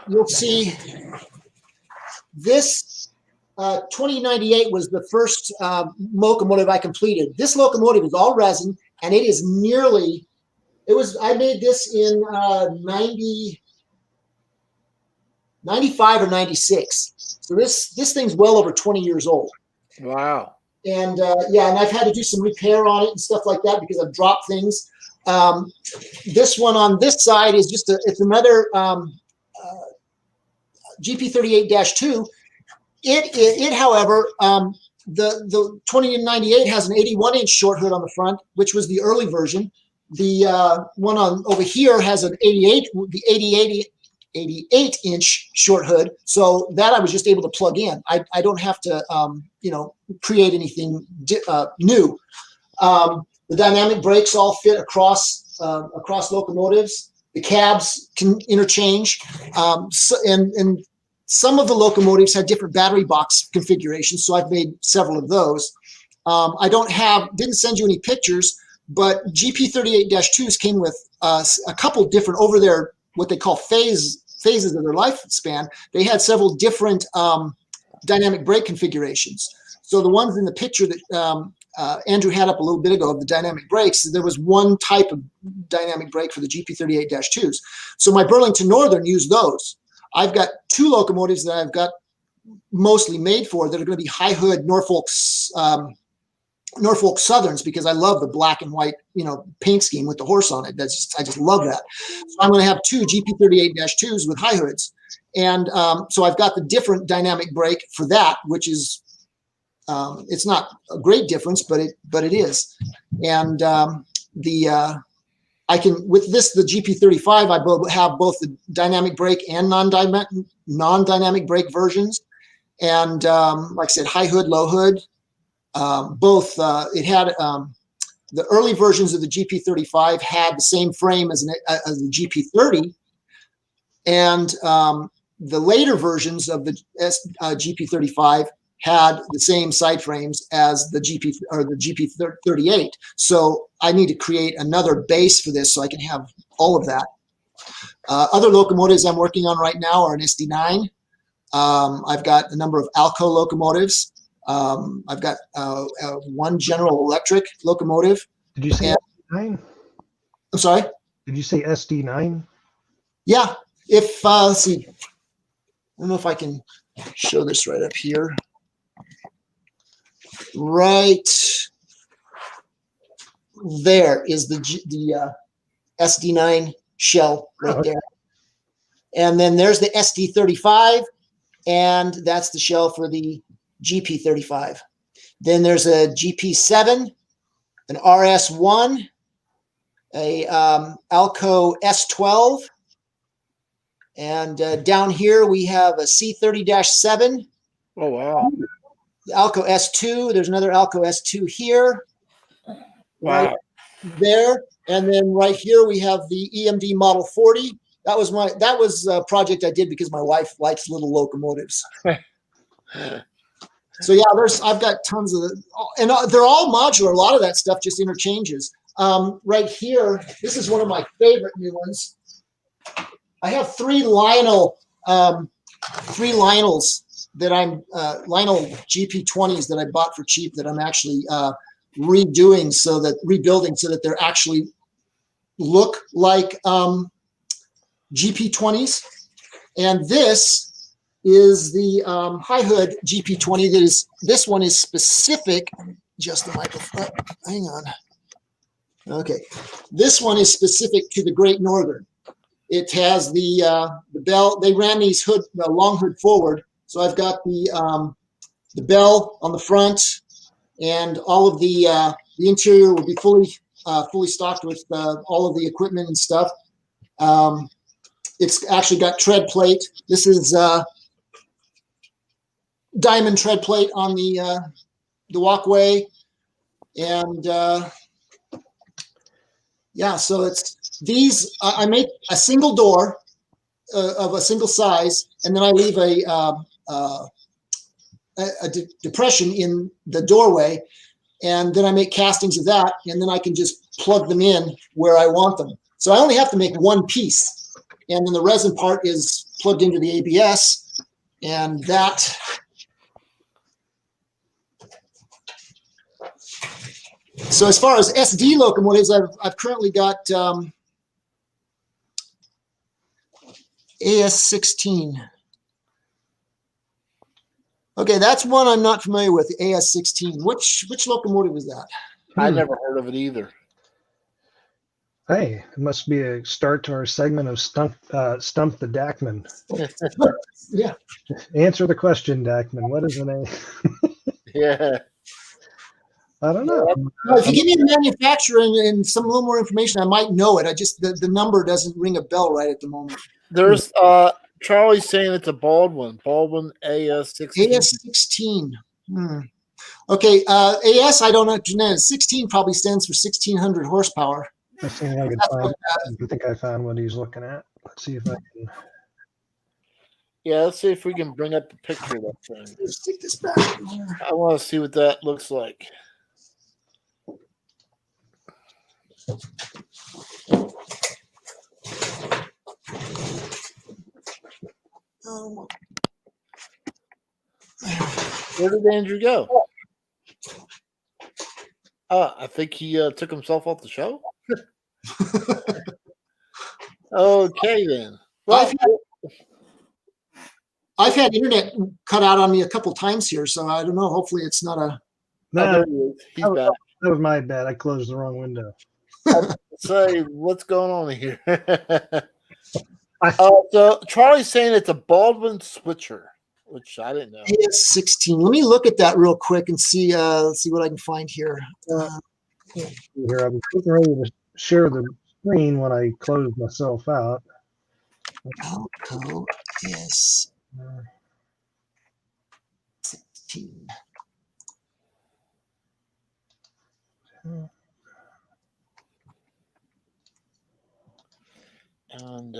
you'll see this 2098 was the first locomotive I completed. This locomotive is all resin, and it is nearly. I made this in 95 or 96. So this thing's well over 20 years old. Wow. And yeah, and I've had to do some repair on it and stuff like that because I've dropped things. This one on this side is it's another GP38-2. It however, the 2098 has an 81-inch short hood on the front, which was the early version. The one over here has an 88-inch short hood, so that I was just able to plug in. I don't have to, create anything new. The dynamic brakes all fit across locomotives. The cabs can interchange, and some of the locomotives had different battery box configurations, so I've made several of those. I didn't send you any pictures, but GP38-2s came with a couple different over their what they call phases of their lifespan. They had several different dynamic brake configurations. So the ones in the picture that Andrew had up a little bit ago of the dynamic brakes, there was one type of dynamic brake for the GP38-2s. So my Burlington Northern used those. I've got two locomotives that I've got mostly made for that are going to be high hood Norfolk Southerns, because I love the black and white, paint scheme with the horse on it. I just love that. So I'm going to have two GP38-2s with high hoods. And so I've got the different dynamic brake for that, which is, it's not a great difference, but it is. And I can, with this, the GP35, I have both the dynamic brake and non-dynamic brake versions. And like I said, high hood, low hood. Both it had the early versions of the GP35 had the same frame as the GP30, and the later versions of the GP35 had the same side frames as the GP38. So I need to create another base for this so I can have all of that. Other locomotives I'm working on right now are an SD9. I've got a number of Alco locomotives. I've got one General Electric locomotive. Did you say SD9? I'm sorry? Did you say SD9? Yeah. Let's see. I don't know if I can show this right up here. Right there is the SD9 shell right there. And then there's the SD35, and that's the shell for the GP35. Then there's a GP7, an RS1, a Alco S12, and down here we have a C30-7. Oh, wow. The Alco S2. There's another Alco S2 here. Wow. Right there. And then right here we have the EMD Model 40. That was a project I did because my wife likes little locomotives. So yeah, I've got tons of it, and they're all modular. A lot of that stuff just interchanges. Right here, this is one of my favorite new ones. I have three Lionels that I'm Lionel GP20s that I bought for cheap that I'm actually rebuilding so that they're actually look like GP20s. And this is the high hood GP20. This one is specific. Just the microphone. Hang on. Okay, this one is specific to the Great Northern. It has the bell. They ran these long hood forward, so I've got the bell on the front, and all of the interior will be fully stocked with all of the equipment and stuff. It's actually got tread plate. This is diamond tread plate on the walkway, and yeah, so it's these. I make a single door of a single size, and then I leave a depression in the doorway, and then I make castings of that, and then I can just plug them in where I want them. So I only have to make one piece, and then the resin part is plugged into the ABS, and that. So as far as SD locomotives, I've currently got AS16. Okay, that's one I'm not familiar with, the AS16. Which locomotive is that? I never heard of it either. Hey, it must be a start to our segment of Stump the Dackman. Yeah. Answer the question, Dackman. What is an A? Yeah. I don't know. If you give me the manufacturer and some little more information, I might know it. I just the number doesn't ring a bell right at the moment. There's Charlie's saying it's a Baldwin. Baldwin AS16. AS16. Okay, AS I don't know. 16 probably stands for 1600 horsepower. I think I found what he's looking at. Let's see if I can. Yeah, let's see if we can bring up the picture of that thing. Let's take this back. I want to see what that looks like. Where did Andrew go? I think he took himself off the show. Okay, then. Well, I've had internet cut out on me a couple times here, so I don't know. Hopefully, it's not a. No, there he is. He's back. That was my bad. I closed the wrong window. Say, what's going on here? So Charlie's saying it's a Baldwin switcher, which I didn't know. AS16. Let me look at that real quick and see what I can find here. Here, I was getting ready to share the screen when I closed myself out. Alco is 16. And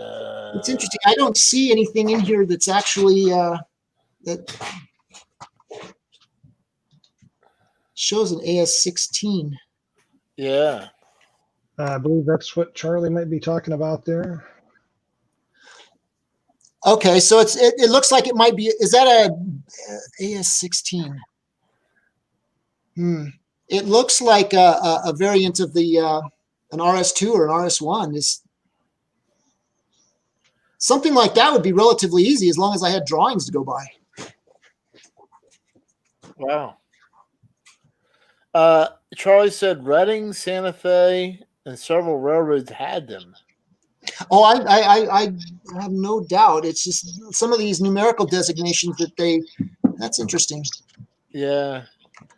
it's interesting. I don't see anything in here that's actually that shows an AS16. Yeah. I believe that's what Charlie might be talking about there. Okay, so it looks like it might be. Is that a AS16? It looks like a variant of the an RS2 or an RS1. Is something like that would be relatively easy as long as I had drawings to go by. Wow. Charlie said Reading, Santa Fe, and several railroads had them. Oh, I have no doubt. It's just some of these numerical designations that that's interesting. Yeah.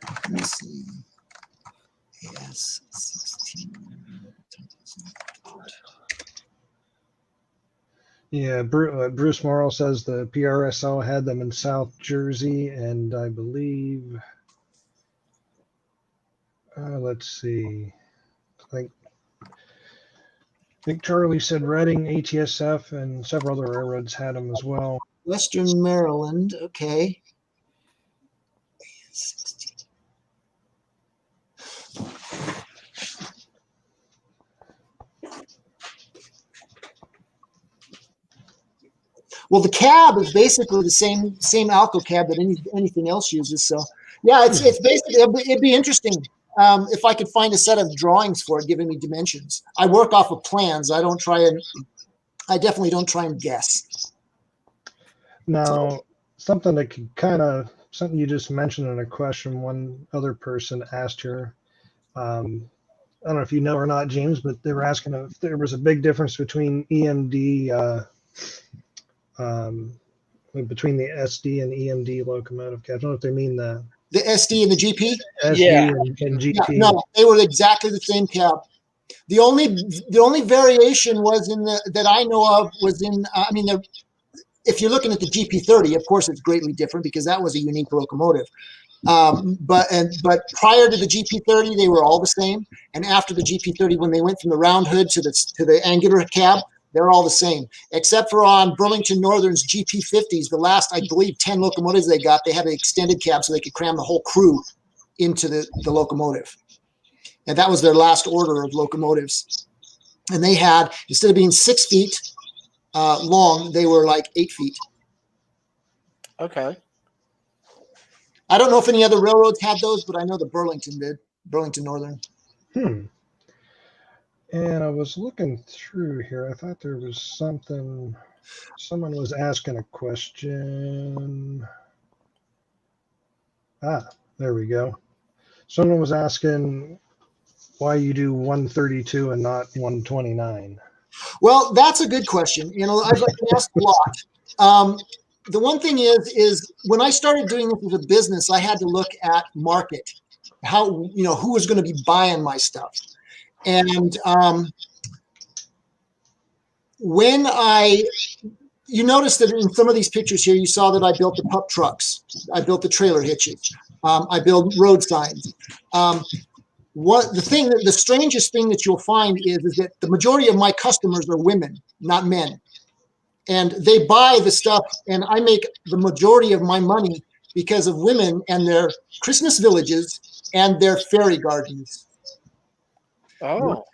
Let me see. Yes, 16. Yeah, Bruce Morrill says the PRSO had them in South Jersey, and I believe, let's see, I think Charlie said Reading, ATSF, and several other railroads had them as well. Western Maryland, okay. Well, the cab is basically the same Alco cab that anything else uses. So, yeah, it's basically it'd be interesting if I could find a set of drawings for it, giving me dimensions. I work off of plans. I definitely don't try and guess. Now, something that could something you just mentioned in a question one other person asked here. I don't know if you know or not, James, but they were asking if there was a big difference between EMD. Between the SD and EMD locomotive cab. I don't know if they mean the SD and the GP. SD and GP. Yeah, no, they were exactly the same cab. The only variation was in that I know of was in. if you're looking at the GP30, of course, it's greatly different because that was a unique locomotive. But prior to the GP30, they were all the same. And after the GP30, when they went from the round hood to the angular cab, they're all the same, except for on Burlington Northern's GP50s, the last, I believe, 10 locomotives they got, they had an extended cab so they could cram the whole crew into the locomotive. And that was their last order of locomotives. And they had, instead of being 6 feet long, they were like 8 feet. Okay. I don't know if any other railroads had those, but I know the Burlington did, Burlington Northern. And I was looking through here. I thought there was something. Someone was asking a question. There we go. Someone was asking why you do 132 and not 129. Well, that's a good question. You know, I've been asked a lot. The one thing is when I started doing this as a business, I had to look at market, how, you know, who was going to be buying my stuff. And when you notice that in some of these pictures here, you saw that I built the pup trucks. I built the trailer hitches. I build road signs. The strangest thing that you'll find is that the majority of my customers are women, not men. And they buy the stuff, and I make the majority of my money because of women and their Christmas villages and their fairy gardens. Oh.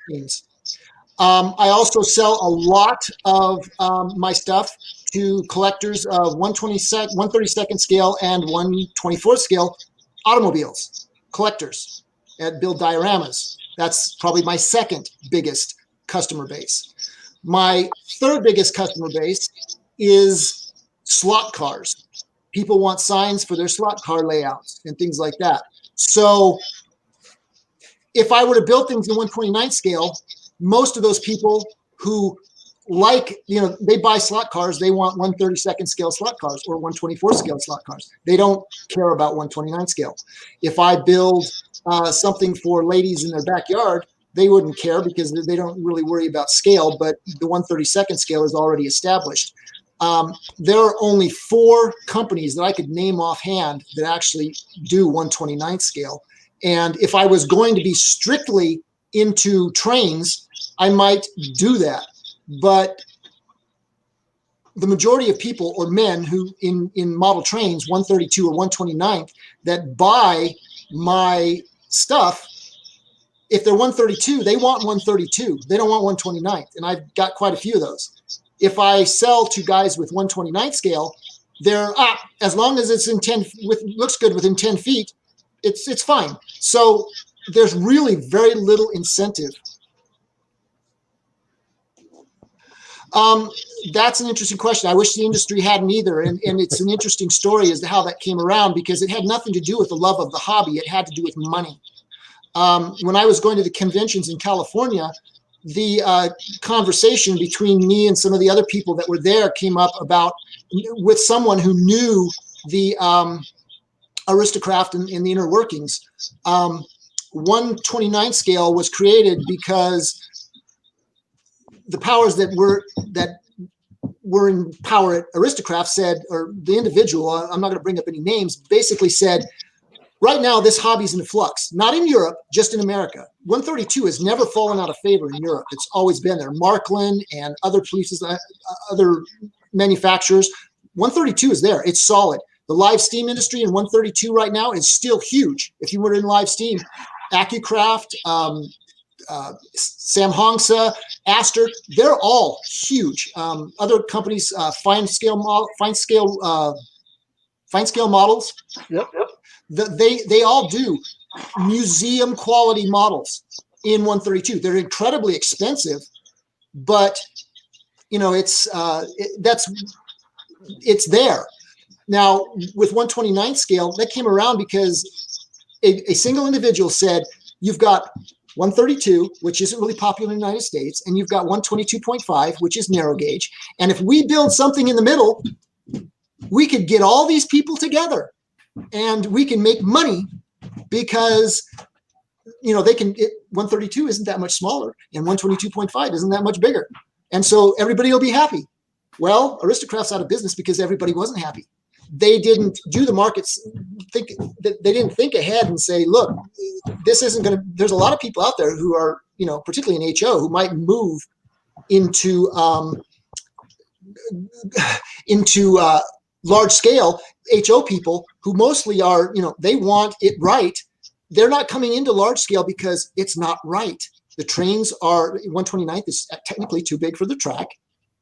I also sell a lot of my stuff to collectors of 132nd scale and 124th scale automobiles, collectors that build dioramas. That's probably my second biggest customer base. My third biggest customer base is slot cars. People want signs for their slot car layouts and things like that. So if I were to build things in 129 scale, most of those people who like, you know, they buy slot cars, they want 132nd scale slot cars or 124 scale slot cars. They don't care about 129 scale. If I build something for ladies in their backyard, they wouldn't care because they don't really worry about scale, but the 132nd scale is already established. There are only 4 companies that I could name offhand that actually do 129 scale. And if I was going to be strictly into trains, I might do that. But the majority of people or men who in model trains, 132 or 129, that buy my stuff, if they're 132, they want 132. They don't want 129. And I've got quite a few of those. If I sell to guys with 129 scale, they're as long as it's in 10 looks good within 10 feet, it's fine. So there's really very little incentive. That's an interesting question. I wish the industry hadn't either. And it's an interesting story as to how that came around, because it had nothing to do with the love of the hobby. It had to do with money. When I was going to the conventions in California, the conversation between me and some of the other people that were there came up about with someone who knew the aristo-craft in the inner workings. 129 scale was created because the powers that were in power at aristo-craft said, or the individual, I'm not going to bring up any names, basically said, right now this hobby's in flux, not in Europe, just in America. 132 has never fallen out of favor in Europe. It's always been there. Markland and other places, other manufacturers, 132 is there. It's solid. The live steam industry in 132 right now is still huge. If you were in live steam, AccuCraft, Sam Hongsa, Aster, they're all huge. Other companies, fine scale models. Yep. They all do museum quality models in 132. They're incredibly expensive, but you know it's there. Now with 129 scale, that came around because a single individual said, you've got 132, which isn't really popular in the United States, and you've got 122.5, which is narrow gauge. And if we build something in the middle, we could get all these people together and we can make money because, you know, 132 isn't that much smaller and 122.5 isn't that much bigger. And so everybody will be happy. Well, Aristocraft's out of business because everybody wasn't happy. They didn't do the markets. They didn't think ahead and say, look, this isn't going to. There's a lot of people out there who are, particularly in HO, who might move into large scale HO people who mostly are, they want it right. They're not coming into large scale because it's not right. The trains are 129th is technically too big for the track.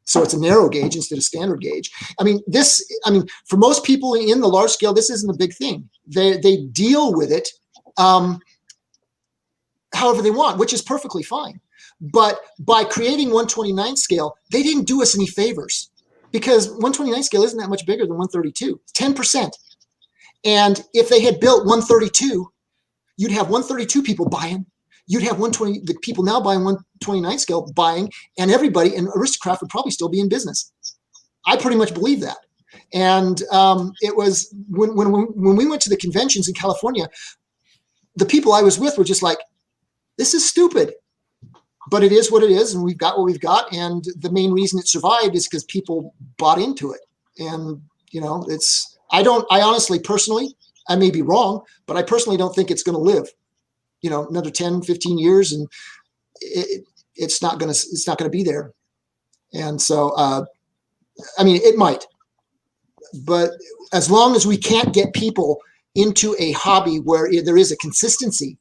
So it's a narrow gauge instead of standard gauge. For most people in the large scale, this isn't a big thing. They deal with it however they want, which is perfectly fine. But by creating 129 scale, they didn't do us any favors because 129 scale isn't that much bigger than 132, 10%. And if they had built 132, you'd have 132 people buying. You'd have 120, the people now buying 129 scale buying, and everybody, and Aristocraft would probably still be in business. I pretty much believe that. And it was when we went to the conventions in California, the people I was with were just like, this is stupid, but it is what it is. And we've got what we've got. And the main reason it survived is because people bought into it. And, I honestly, personally, I may be wrong, but I personally don't think it's going to live. Another 10, 15 years, and it's not going to be there. And so, it might, but as long as we can't get people into a hobby where there is a consistency,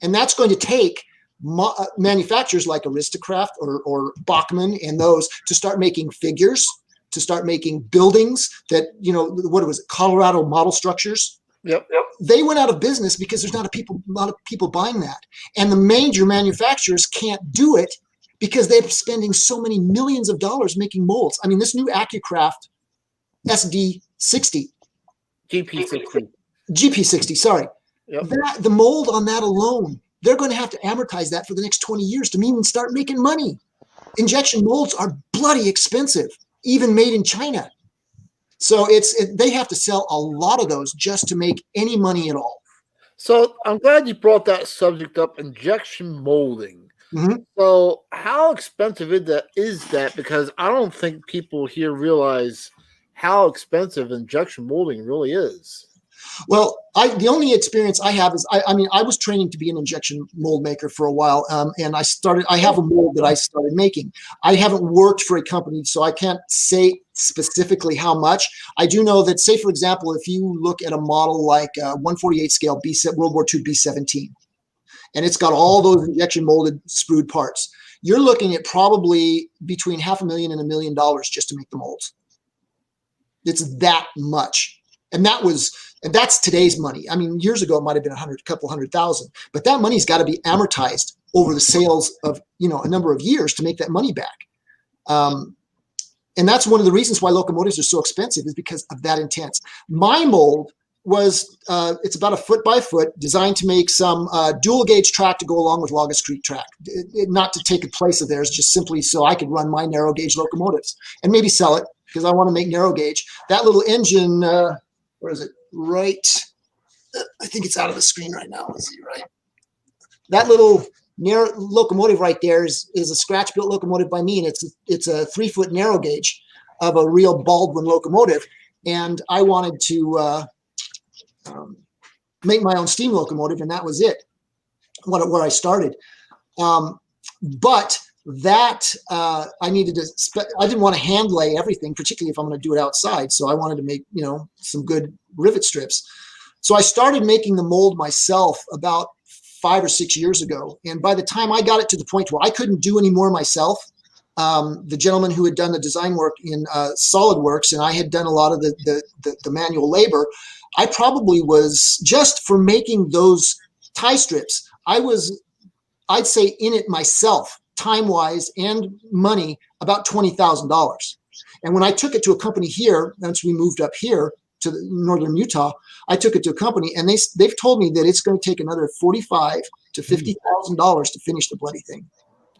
and that's going to take manufacturers like Aristocraft or Bachmann and those to start making figures, to start making buildings that, what was it, Colorado model structures. Yep. They went out of business because there's not a lot of people buying that. And the major manufacturers can't do it because they're spending so many millions of dollars making molds. This new AccuCraft SD60. GP60, sorry. Yep. The mold on that alone, they're going to have to amortize that for the next 20 years to even start making money. Injection molds are bloody expensive, even made in China. So they have to sell a lot of those just to make any money at all. So I'm glad you brought that subject up, injection molding. Mm-hmm. So how expensive is that? Because I don't think people here realize how expensive injection molding really is. Well, the only experience I have is, I was training to be an injection mold maker for a while, and I have a mold that I started making. I haven't worked for a company, so I can't say specifically how much. I do know that, say, for example, if you look at a model like 148 scale World War II B-17, and it's got all those injection molded sprued parts, you're looking at probably between $500,000 and $1 million just to make the molds. It's that much. And that's today's money. Years ago, it might've been a couple $100,000, but that money's got to be amortized over the sales of, a number of years to make that money back. And that's one of the reasons why locomotives are so expensive, is because of that intense. My mold was, it's about 1 foot by foot, designed to make some dual gauge track to go along with Logus Creek track. Not to take a place of theirs, just simply so I could run my narrow gauge locomotives and maybe sell it, because I want to make narrow gauge. That little engine, where is it? Right. I think it's out of the screen right now. Let's see, right. That little narrow locomotive right there is a scratch built locomotive by me. And it's a 3 foot narrow gauge of a real Baldwin locomotive. And I wanted to make my own steam locomotive, and that was it, where I started. But that I needed to, I didn't want to hand lay everything, particularly if I'm going to do it outside. So I wanted to make, some good rivet strips. So I started making the mold myself about 5 or 6 years ago. And by the time I got it to the point where I couldn't do any more myself, the gentleman who had done the design work in SolidWorks, and I had done a lot of the manual labor, I probably was, just for making those tie strips, I'd say in it myself, time-wise and money, about $20,000. And when I took it to a company here, once we moved up here to northern Utah, I took it to a company, and they've told me that it's going to take another $45,000 to $50,000 to finish the bloody thing.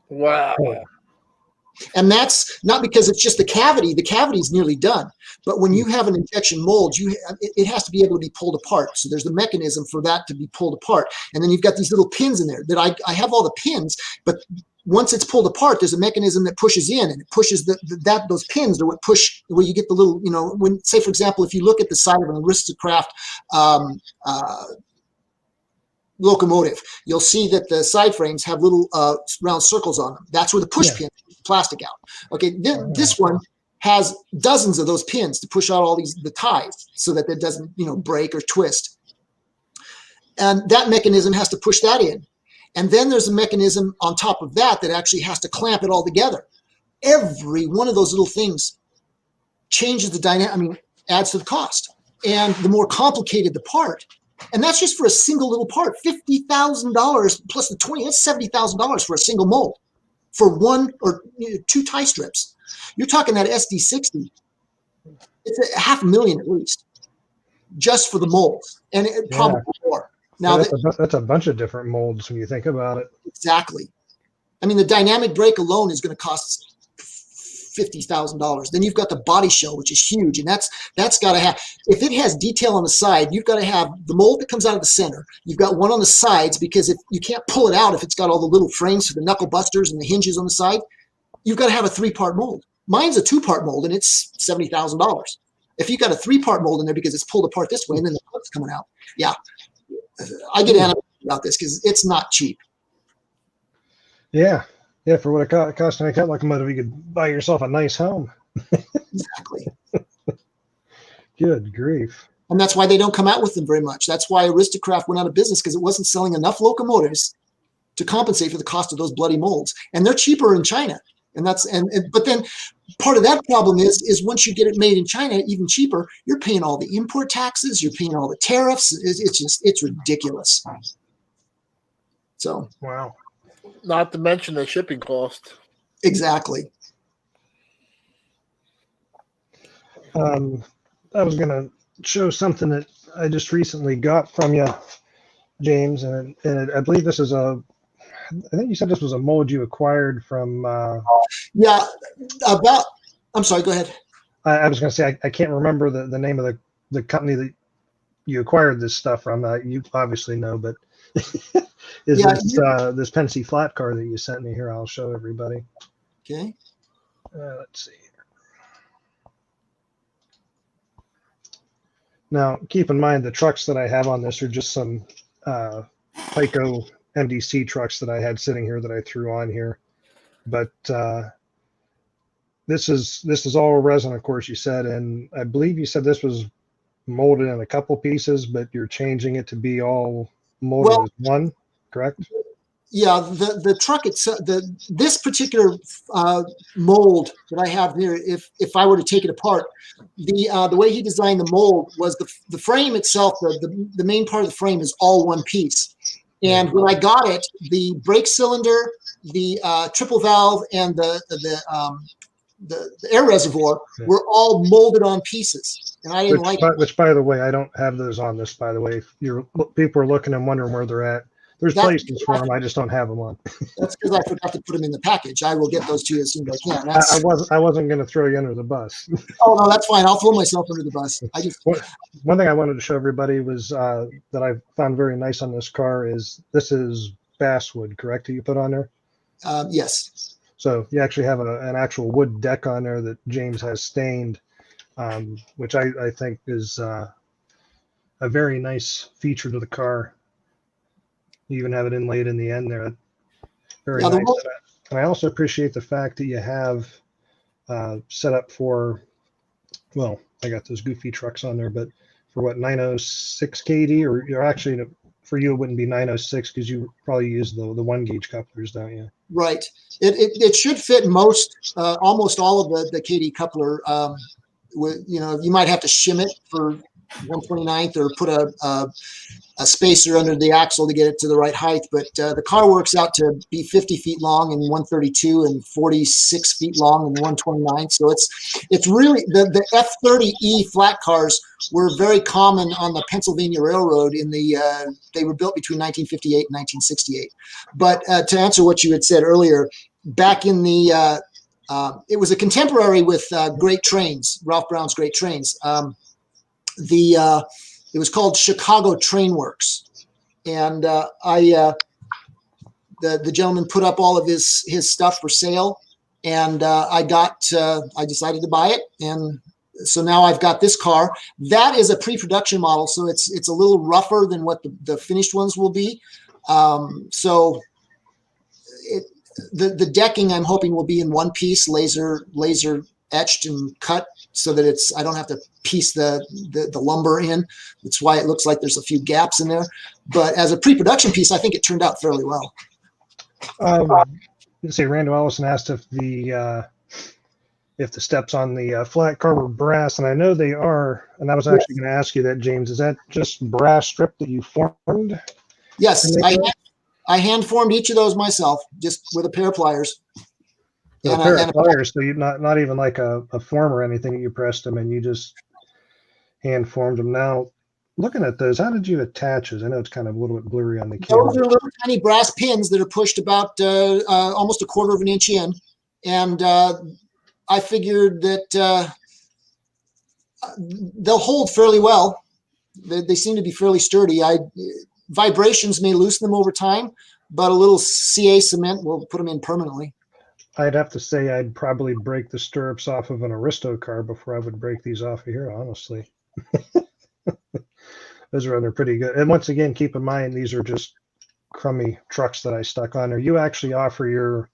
Wow. And that's not because it's just the cavity. The cavity is nearly done. But when you have an injection mold, it has to be able to be pulled apart. So there's the mechanism for that to be pulled apart. And then you've got these little pins in there that I have all the pins, but once it's pulled apart, there's a mechanism that pushes in, and it pushes those pins are what push where you get the little, when, say, for example, if you look at the side of an aristo-craft locomotive, you'll see that the side frames have little round circles on them. That's where the push pin pushes the plastic out. Okay, this one has dozens of those pins to push out all the ties so that it doesn't, break or twist. And that mechanism has to push that in. And then there's a mechanism on top of that actually has to clamp it all together. Every one of those little things changes the dynamic, adds to the cost. And the more complicated the part, and that's just for a single little part, $50,000 plus the 20, that's $70,000 for a single mold for one or two tie strips. You're talking that SD60, it's $500,000 at least, just for the molds, and probably more. Now that's a bunch of different molds when you think about it. Exactly. I mean, the dynamic brake alone is going to cost $50,000. Then you've got the body shell, which is huge, and that's got to have. If it has detail on the side, you've got to have the mold that comes out of the center. You've got one on the sides because if you can't pull it out if it's got all the little frames for the knuckle busters and the hinges on the side. You've got to have a 3-part mold. Mine's a 2-part mold, and it's $70,000. If you've got a 3-part mold in there because it's pulled apart this way and then the clip's coming out, I get animated about this because it's not cheap. Yeah, for what it costs to make that locomotive, you could buy yourself a nice home. Exactly. Good grief. And that's why they don't come out with them very much. That's why aristo-craft went out of business, because it wasn't selling enough locomotives to compensate for the cost of those bloody molds. And they're cheaper in China. But then part of that problem is once you get it made in China, even cheaper, you're paying all the import taxes, you're paying all the tariffs. It's ridiculous. So wow. Not to mention the shipping cost. Exactly. I was going to show something that I just recently got from you, James, and I believe this is I think you said this was a mold you acquired from. I'm sorry. Go ahead. I was going to say I can't remember the name of the company that you acquired this stuff from. You obviously know, but this F30E Flat Car that you sent me here? I'll show everybody. Okay. Let's see. Now, keep in mind the trucks that I have on this are just some Pico MDC trucks that I had sitting here that I threw on here, but this is all resin, of course, you said, and I believe you said this was molded in a couple pieces, but you're changing it to be all molded as one, correct? Yeah, the truck itself, this particular mold that I have here, if I were to take it apart, the way he designed the mold was the frame itself, the main part of the frame is all one piece. And when I got it, the brake cylinder, the triple valve, and the air reservoir were all molded on pieces, and I didn't like it. Which, by the way, I don't have those on this. By the way, if people are looking and wondering where they're at, there's places for them. I just don't have them on. That's because I forgot to put them in the package. I will get those to you as soon as I can. I wasn't going to throw you under the bus. Oh no, that's fine. I'll throw myself under the bus. One thing I wanted to show everybody was that I found very nice on this car is this is basswood, correct? That you put on there? Yes. So you actually have an actual wood deck on there that James has stained, which I think is a very nice feature to the car. You even have it inlaid in the end there. Very nice. And I also appreciate the fact that you have set up for, well, I got those goofy trucks on there, but for what, 906 KD, or you're actually, for you, it wouldn't be 906 because you probably use the 1-gauge couplers, don't you? Right. It should fit most, almost all of the KD coupler. You might have to shim it for 1/29th or put a spacer under the axle to get it to the right height. But the car works out to be 50 feet long and 132 and 46 feet long and 129. So it's really the F30E flat cars were very common on the Pennsylvania Railroad they were built between 1958 and 1968. But to answer what you had said earlier, back in the it was a contemporary with Great Trains, Ralph Brown's Great Trains. It was called Chicago Train Works, and the gentleman put up all of his stuff for sale, and I decided to buy it, and so now I've got this car. That is a pre-production model, so it's a little rougher than what the finished ones will be. The decking I'm hoping will be in one piece, laser etched and cut, so that I don't have to piece the lumber in. That's why it looks like there's a few gaps in there. But as a pre-production piece, I think it turned out fairly well. Let's see, Randall Ellison asked if the steps on the flat car were brass, and I know they are. And I was actually going to ask you that, James. Is that just brass strip that you formed? Yes, I hand formed each of those myself, just with a pair of pliers. A pair of pliers, so you not even like a form or anything. You pressed them and you just hand formed them. Now, looking at those, how did you attach those? I know it's kind of a little bit blurry on the camera. Those are little tiny brass pins that are pushed about almost a quarter of an inch in, and I figured that they'll hold fairly well. They seem to be fairly sturdy. Vibrations may loosen them over time, but a little CA cement will put them in permanently. I'd have to say I'd probably break the stirrups off of an Aristo car before I would break these off of here, honestly. Those are under pretty good. And once again, keep in mind, these are just crummy trucks that I stuck on there. You actually offer your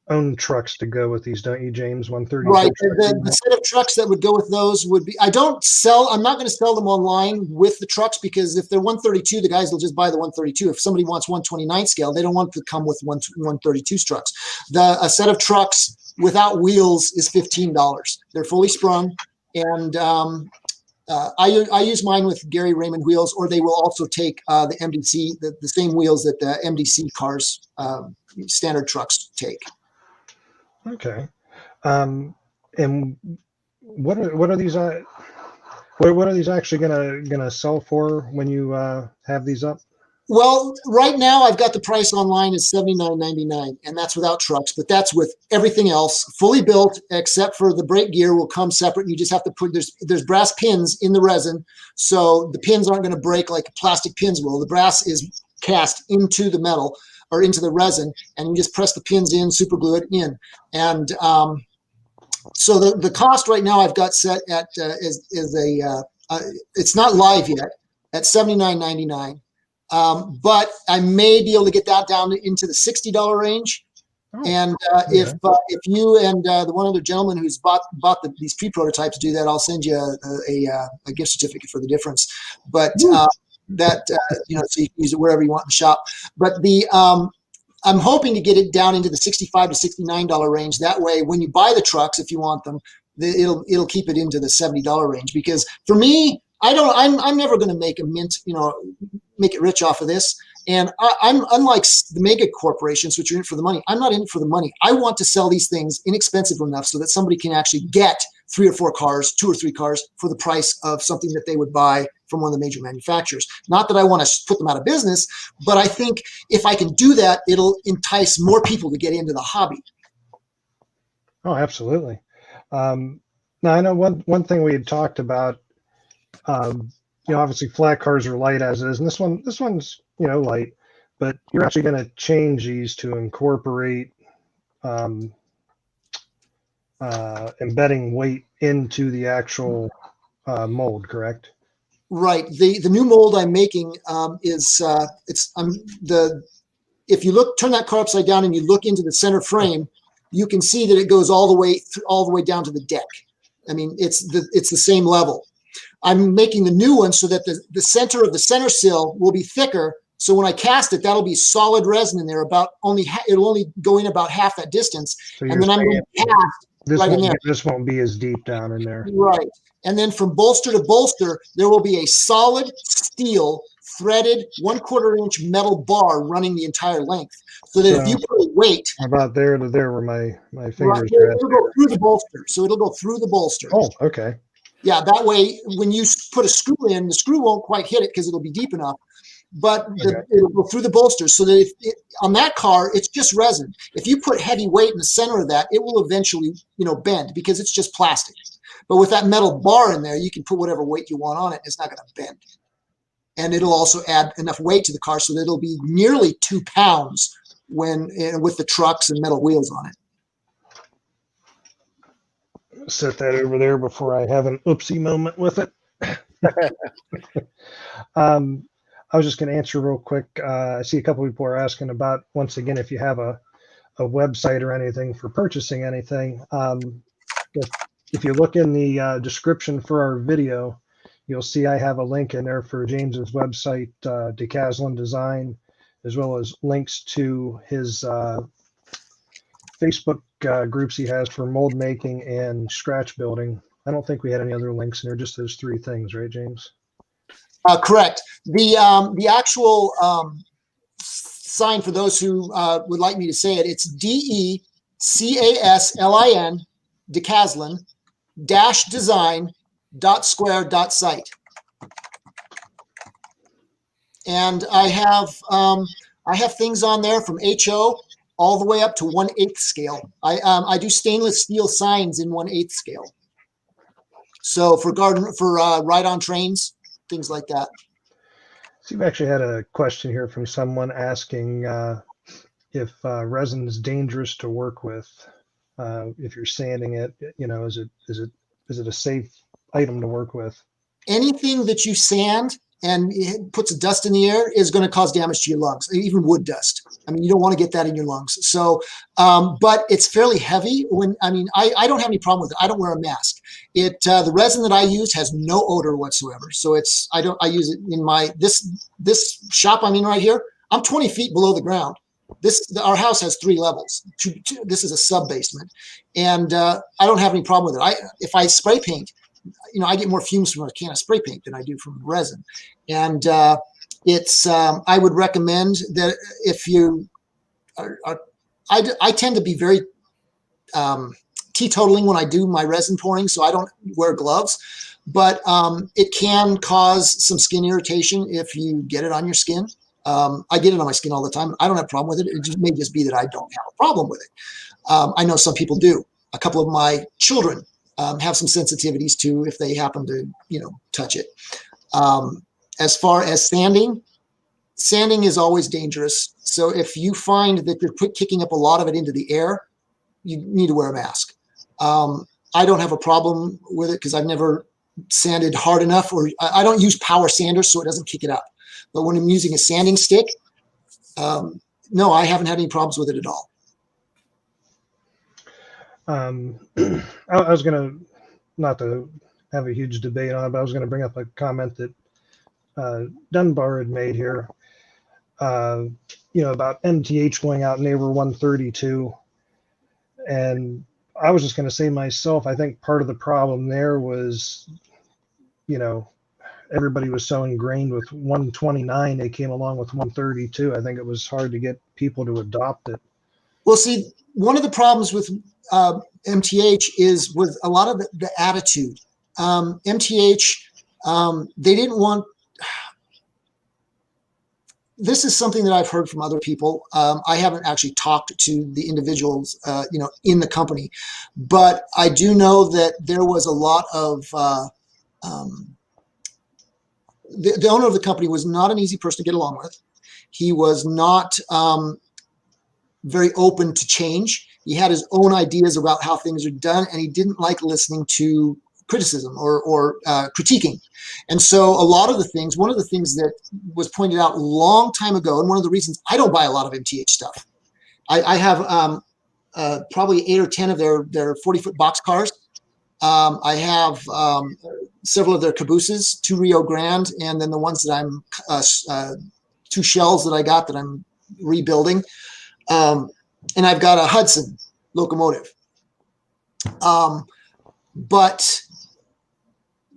own trucks to go with these, don't you, James? 130. Right. The set of trucks that would go with those would be, I'm not going to sell them online with the trucks, because if they're 132, the guys will just buy the 132. If somebody wants 129 scale, they don't want to come with 132 trucks. A set of trucks without wheels is $15. They're fully sprung. And I use mine with Gary Raymond wheels, or they will also take the MDC, the same wheels that the MDC cars, standard trucks take. Okay. And what are these? What are these actually gonna sell for when you have these up? Well, right now I've got the price online is $79.99, and that's without trucks, but that's with everything else fully built, except for the brake gear will come separate. You just have to put there's brass pins in the resin, so the pins aren't going to break like plastic pins will. The brass is cast into the metal or into the resin, and you just press the pins in, super glue it in. And so the cost right now I've got set at it's not live yet, at $79.99. But I may be able to get that down into the $60 range. And if you and the one other gentleman who's bought these pre-prototypes do that, I'll send you a gift certificate for the difference. But so you can use it wherever you want in the shop. But I'm hoping to get it down into the $65 to $69 range. That way, when you buy the trucks, if you want them, it'll keep it into the $70 range. Because for me, I'm never going to make a mint, make it rich off of this. And I'm unlike the mega corporations, which are in it for the money. I'm not in it for the money. I want to sell these things inexpensive enough so that somebody can actually get 3 or 4 cars, 2 or 3 cars for the price of something that they would buy from one of the major manufacturers. Not that I want to put them out of business, but I think if I can do that, it'll entice more people to get into the hobby. Oh, absolutely. Now I know one thing we had talked about. Obviously flat cars are light as is, and this one's light, but you're actually going to change these to incorporate embedding weight into the actual mold, correct? Right. The new mold I'm making is if you turn that car upside down and you look into the center frame, you can see that it goes all the way down to the deck. I mean, it's the same level. I'm making the new one so that the center of the center sill will be thicker. So when I cast it, that'll be solid resin in there. It'll only go in about half that distance, So and then I'm going to cast right in there. This won't be as deep down in there. Right, and then from bolster to bolster, there will be a solid steel threaded 1/4 inch metal bar running the entire length. So that if you put a weight about there to there where my fingers are, it'll go through the bolster. So it'll go through the bolster. Oh, okay. Yeah, that way, when you put a screw in, the screw won't quite hit it because it'll be deep enough, but it'll go through the bolster. So that on that car, it's just resin. If you put heavy weight in the center of that, it will eventually, bend because it's just plastic. But with that metal bar in there, you can put whatever weight you want on it. It's not going to bend. and it'll also add enough weight to the car so that it'll be nearly 2 pounds when with the trucks and metal wheels on it. Set that over there before I have an oopsie moment with it. I was just going to answer real quick. I see a couple people are asking about, once again, if you have a website or anything for purchasing anything. If you look in the description for our video, you'll see I have a link in there for James's website, Decaslin Design, as well as links to his Facebook groups he has for mold making and scratch building. I don't think we had any other links in there, just those 3 things, right, James? Correct. The actual sign, for those who would like me to say it, it's DECASLIN, Decaslin, -design.square.site. And I have things on there from HO all the way up to 1/8 scale. I do stainless steel signs in 1/8 scale. So for ride-on trains, things like that. So you've actually had a question here from someone asking if resin is dangerous to work with. If you're sanding it, is it a safe item to work with? Anything that you sand and it puts dust in the air is going to cause damage to your lungs, even wood dust. I mean, you don't want to get that in your lungs. So, but it's fairly heavy. I don't have any problem with it. I don't wear a mask. The resin that I use has no odor whatsoever. So I use it in this shop I'm in right here. I'm 20 feet below the ground. Our house has 3 levels. This is a sub basement, and I don't have any problem with it. If I spray paint, I get more fumes from a can of spray paint than I do from resin. And I would recommend that if you I tend to be very teetotaling when I do my resin pouring, so I don't wear gloves, but it can cause some skin irritation if you get it on your skin. I get it on my skin all the time. I don't have a problem with it. It may just be that I don't have a problem with it. I know some people do. A couple of my children have some sensitivities to if they happen to, touch it. As far as sanding is always dangerous. So if you find that you're kicking up a lot of it into the air, you need to wear a mask. I don't have a problem with it because I've never sanded hard enough, or I don't use power sanders so it doesn't kick it up. But when I'm using a sanding stick, no, I haven't had any problems with it at all. I was going to, not to have a huge debate on it, but I was going to bring up a comment that Dunbar had made here, about MTH going out, and they were 132. And I was just going to say myself, I think part of the problem there was, everybody was so ingrained with 129, they came along with 132. I think it was hard to get people to adopt it. Well, see, one of the problems with MTH was a lot of the attitude. MTH, they didn't want. This is something that I've heard from other people. I haven't actually talked to the individuals, in the company, but I do know that there was a lot of. The owner of the company was not an easy person to get along with. He was not very open to change. He had his own ideas about how things are done, and he didn't like listening to criticism or critiquing. And so one of the things that was pointed out a long time ago, and one of the reasons I don't buy a lot of MTH stuff, I have probably 8 or 10 of their 40-foot box cars. I have several of their cabooses, 2 Rio Grande, and then the ones that I'm 2 shells that I got that I'm rebuilding. And I've got a Hudson locomotive. But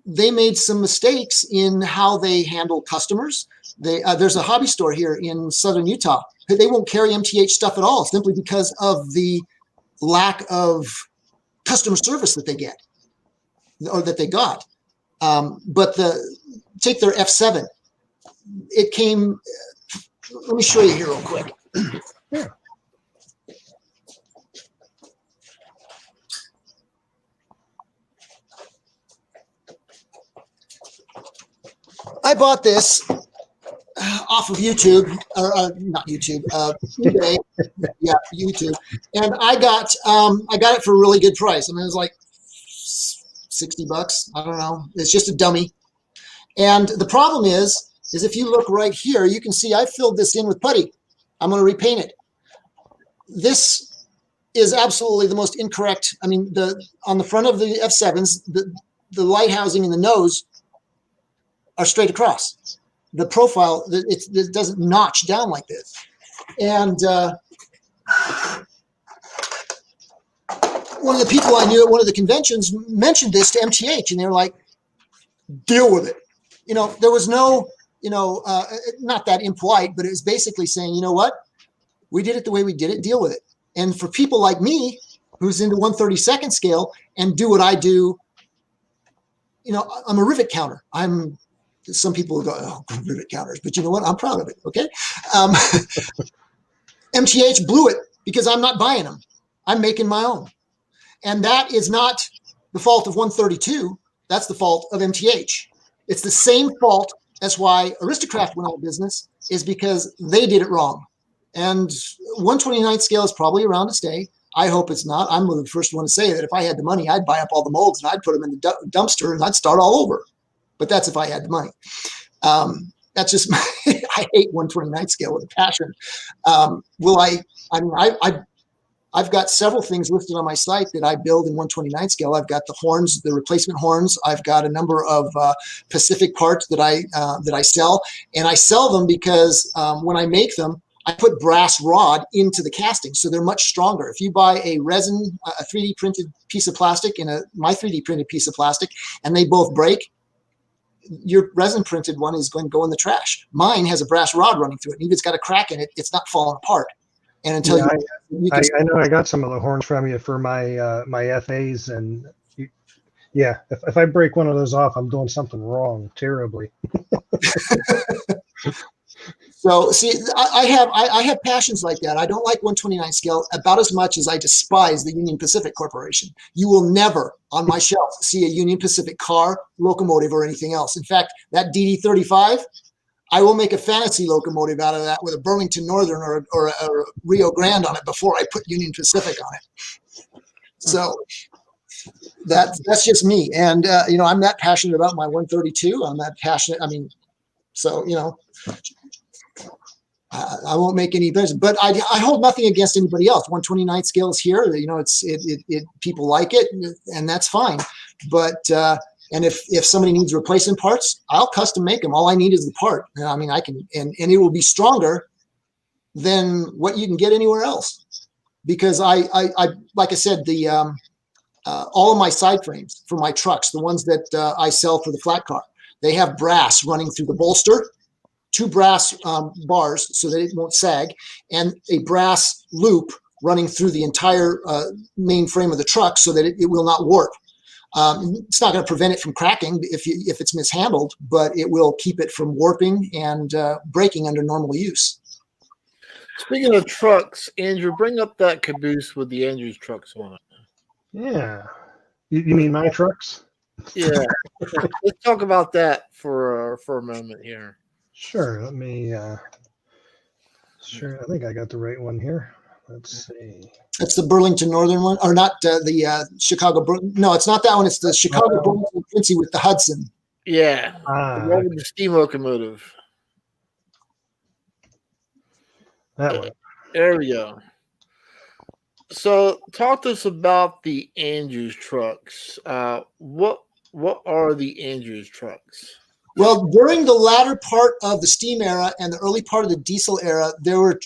they made some mistakes in how they handle customers. There's a hobby store here in southern Utah. They won't carry MTH stuff at all, simply because of the lack of customer service that they get, or that they got. But take their F7. It came. Let me show you here real quick. Yeah. I bought this off of YouTube, or not YouTube, eBay. Yeah, YouTube. And I got it for a really good price. I mean, it was like $60. I don't know. It's just a dummy. And the problem is if you look right here, you can see I filled this in with putty. I'm going to repaint it. This is absolutely the most incorrect. I mean, on the front of the F7s, the light housing and the nose are straight across. The profile, it doesn't notch down like this. And one of the people I knew at one of the conventions mentioned this to MTH, and they were like, deal with it. You know, there was no, not that impolite, but it was basically saying, you know what? We did it the way we did it, deal with it. And for people like me, who's into 1/32 scale and do what I do, I'm a rivet counter. Some people will go, oh, rivet counters, but you know what? I'm proud of it, okay? MTH blew it because I'm not buying them. I'm making my own. And that is not the fault of 132. That's the fault of MTH. It's the same fault. That's why aristo-craft went out of business, is because they did it wrong. And 1/29 scale is probably around to stay. I hope it's not. I'm the first one to say that if I had the money, I'd buy up all the molds and I'd put them in the dumpster and I'd start all over. But that's if I had the money. That's just I hate 1/29 scale with a passion. I've got several things listed on my site that I build in 1/29 scale. I've got the horns, the replacement horns. I've got a number of Pacific parts that I sell, and I sell them because when I make them, I put brass rod into the casting, so they're much stronger. If you buy a resin, a 3D printed piece of plastic, and my 3D printed piece of plastic, and they both break, your resin printed one is going to go in the trash. Mine has a brass rod running through it. And if it's got a crack in it, it's not falling apart. And until I know I got some of the horns from you for my my FAs, and if I break one of those off, I'm doing something wrong terribly. So see, I have passions like that. I don't like 1/29 scale about as much as I despise the Union Pacific Corporation. You will never on my shelf see a Union Pacific car, locomotive, or anything else. In fact, that DD35, I will make a fantasy locomotive out of that with a Burlington Northern or a Rio Grande on it before I put Union Pacific on it. So that's just me. And, I'm that passionate about my 132. I'm that passionate. I mean, so, I won't make any business, but I hold nothing against anybody else. 1/29 scale is here. It people like it, and that's fine. But and if somebody needs replacement parts, I'll custom make them. All I need is the part. I mean, I can, and it will be stronger than what you can get anywhere else. Because I like I said, all of my side frames for my trucks, the ones that I sell for the flat car, they have brass running through the bolster. 2 brass bars so that it won't sag, and a brass loop running through the entire main frame of the truck so that it will not warp. It's not going to prevent it from cracking if it's mishandled, but it will keep it from warping and breaking under normal use. Speaking of trucks, Andrew, bring up that caboose with the Andrews trucks on it. Yeah. You mean my trucks? Yeah. Let's talk about that for a moment here. Sure. Let me. Sure. I think I got the right one here. Let's see. That's the Burlington Northern one, or not the Chicago. No, it's not that one. It's the Chicago Burlington Quincy with the Hudson. Yeah. The one with the steam locomotive. That one. There we go. So, talk to us about the Andrews trucks. What are the Andrews trucks? Well, during the latter part of the steam era and the early part of the diesel era,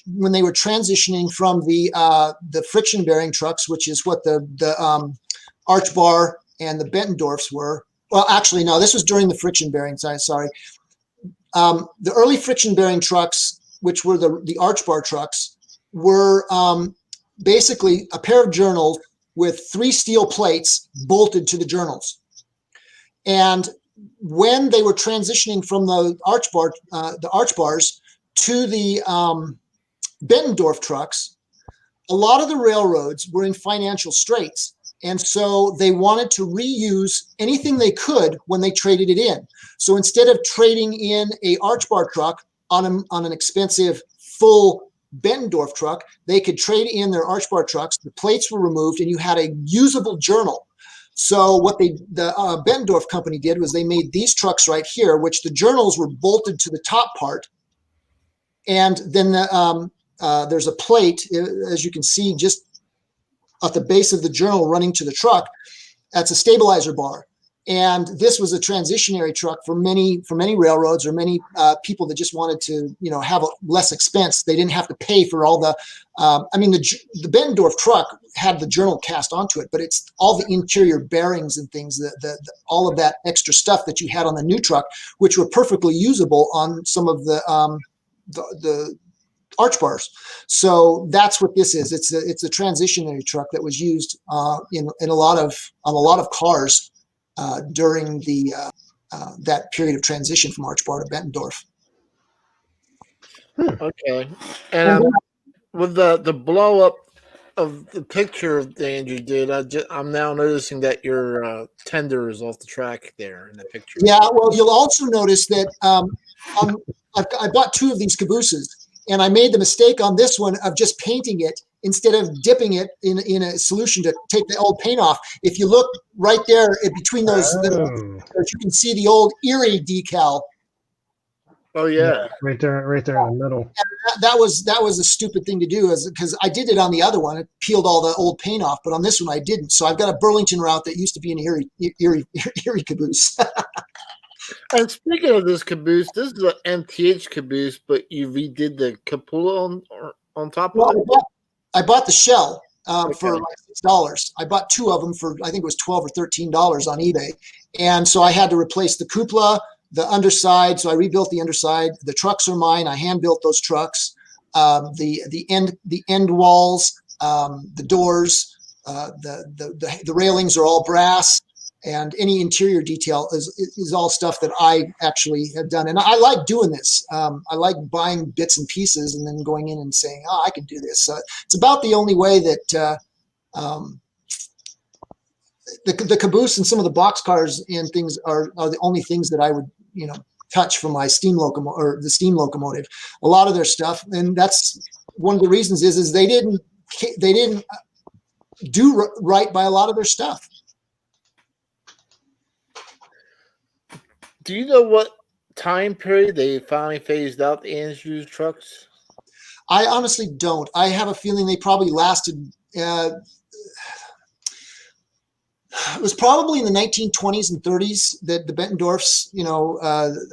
when they were transitioning from the friction bearing trucks, which is what the arch bar and the Bettendorfs were. Well, actually, no, this was during the friction bearing side. Sorry, the early friction bearing trucks, which were the arch bar trucks, were basically a pair of journals with 3 steel plates bolted to the journals, and when they were transitioning from the arch bars to the Bettendorf trucks, a lot of the railroads were in financial straits. And so they wanted to reuse anything they could when they traded it in. So instead of trading in a arch bar truck on an expensive full Bettendorf truck, they could trade in their arch bar trucks. The plates were removed, and you had a usable journal. So what the Bettendorf company did was they made these trucks right here, which the journals were bolted to the top part, and then there's a plate, as you can see, just at the base of the journal running to the truck. That's a stabilizer bar. And this was a transitionary truck for many railroads, or many people that just wanted to, have a less expense. They didn't have to pay for all the, the Bettendorf truck had the journal cast onto it, but it's all the interior bearings and things, all of that extra stuff that you had on the new truck, which were perfectly usable on some of the arch bars. So that's what this is. It's a transitionary truck that was used in a lot of cars during that period of transition from arch bar to Bettendorf. Okay, and with the blow up of the picture that you did, I'm now noticing that your tender is off the track there in the picture. Yeah, well, you'll also notice that I bought 2 of these cabooses, and I made the mistake on this one of just painting it instead of dipping it in a solution to take the old paint off. If you look right there in between those, you can see the old Erie decal. Oh yeah, right there in the middle. That was a stupid thing to do, because I did it on the other one. It peeled all the old paint off, but on this one I didn't. So I've got a Burlington route that used to be an Erie caboose. And speaking of this caboose, this is an MTH caboose, but you redid the cupola on top of it. I bought the shell for like $6. I bought 2 of them for, I think it was $12 or $13 on eBay, and so I had to replace the cupola, the underside. So I rebuilt the underside. The trucks are mine. I hand built those trucks. The end walls, the doors, the railings are all brass. And any interior detail is all stuff that I actually have done. And I like doing this. I like buying bits and pieces and then going in and saying, I can do this. It's about the only way that the caboose and some of the box cars and things are the only things that I would, touch from my steam locomotive, or the steam locomotive. A lot of their stuff, and that's one of the reasons is they didn't do right by a lot of their stuff. Do you know what time period they finally phased out the Andrews trucks? I honestly don't. I have a feeling they probably lasted. It was probably in the 1920s and 30s that the Bettendorfs,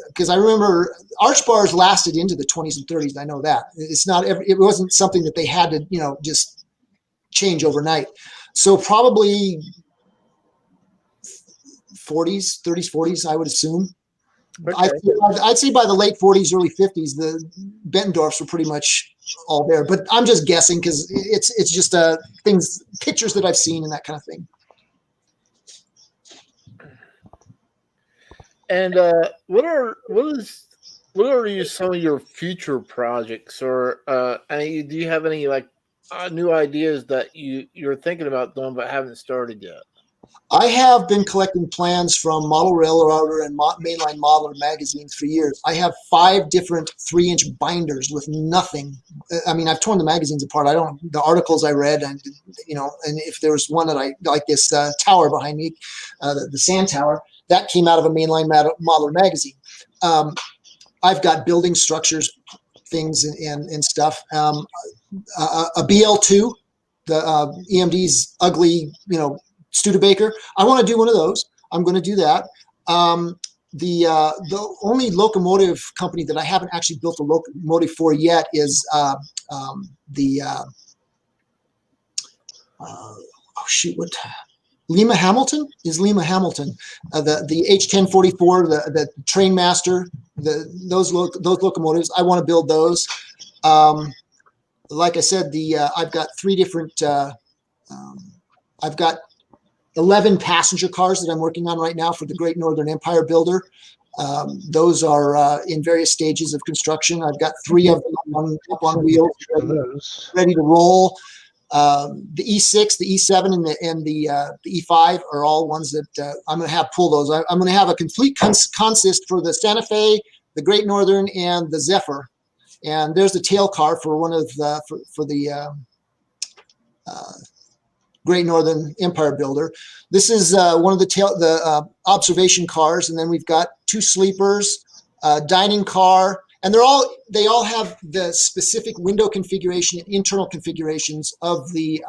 because I remember arch bars lasted into the 20s and 30s. I know that it wasn't something that they had to, just change overnight. So probably 30s, 40s, I would assume. Okay. I'd say by the late 40s, early 50s, the Bettendorfs were pretty much all there. But I'm just guessing, because it's just pictures that I've seen and that kind of thing. And what are some of your future projects, or do you have any new ideas that you're thinking about doing but haven't started yet? I have been collecting plans from Model Railroader and Mainline Modeler magazines for years. I have 5 different 3-inch binders with nothing. I mean, I've torn the magazines apart. The articles I read, and and if there was one that I like, this tower behind me, the sand tower, that came out of a Mainline Modeler magazine. I've got building structures, things and stuff. A BL2, the EMD's ugly, Studebaker. I want to do one of those. I'm going to do that. The only locomotive company that I haven't actually built a locomotive for yet is Lima Hamilton? Is Lima Hamilton. The H1044, the Trainmaster, those locomotives. I want to build those. Like I said, I've got 3 different. I've got 11 passenger cars that I'm working on right now for the Great Northern Empire builder. Those are in various stages of construction. I've got 3 of them up on wheels, ready to roll. The E6, the E7, and the E5 are all ones that I'm going to have pull those. I'm going to have a complete consist for the Santa Fe, the Great Northern, and the Zephyr. And there's the tail car for one of the for the Great Northern Empire Builder. This is one of the observation cars, and then we've got 2 sleepers, dining car, and they all have the specific window configuration and internal configurations of the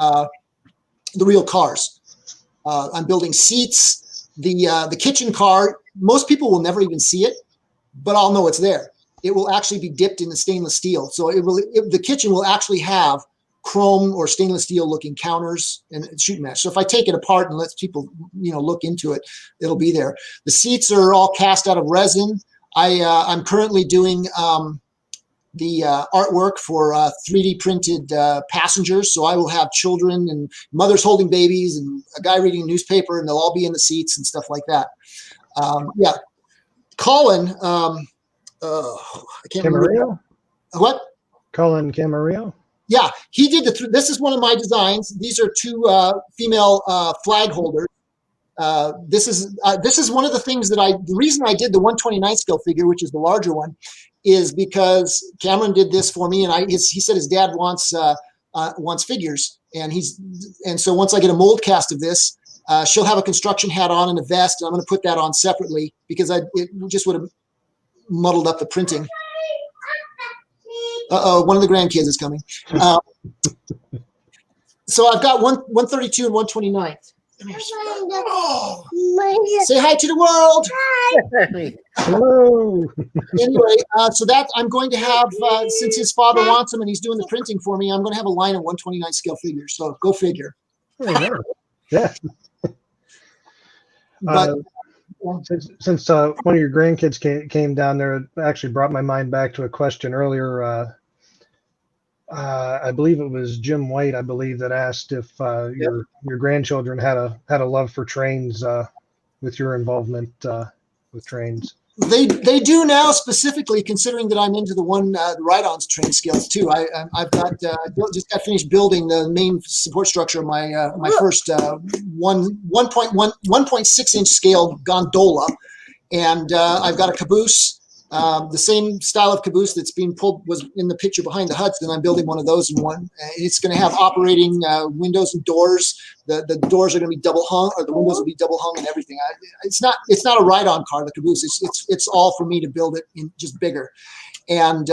real cars. I'm building seats. The kitchen car, most people will never even see it, but I'll know it's there. It will actually be dipped in the stainless steel, so the kitchen will actually have chrome or stainless steel looking counters and shooting match. So if I take it apart and let people, look into it, it'll be there. The seats are all cast out of resin. I'm currently doing the artwork for 3D printed passengers. So I will have children and mothers holding babies and a guy reading a newspaper, and they'll all be in the seats and stuff like that. Yeah. Colin, I can't remember. What? Colin Camarillo? Yeah, he did this is one of my designs. These are 2 female flag holders. This is one of the things that the reason I did the 129 scale figure, which is the larger one, is because Cameron did this for me, and he said his dad wants figures, and so once I get a mold cast of this, she'll have a construction hat on and a vest, and I'm going to put that on separately because it just would have muddled up the printing. One of the grandkids is coming. So I've got 132 and 129. Oh, say hi to the world. Hi. Hello. Anyway, so that I'm going to have, since his father wants them and he's doing the printing for me, I'm going to have a line of 129 scale figures. So go figure. Yeah. But since one of your grandkids came down there, it actually brought my mind back to a question earlier. I believe it was Jim White, I believe, that asked if your grandchildren had a love for trains with your involvement with trains. They do now, specifically considering that I'm into the ride-ons train scales too. I've got just got finished building the main support structure of my first 1.6 inch scale gondola, and I've got a caboose. The same style of caboose that's being pulled was in the picture behind the Hudson. I'm building one of those in one. It's going to have operating windows and doors. The doors are going to be double hung, or the windows will be double hung and everything. It's not a ride-on car, the caboose. It's all for me to build it in just bigger. And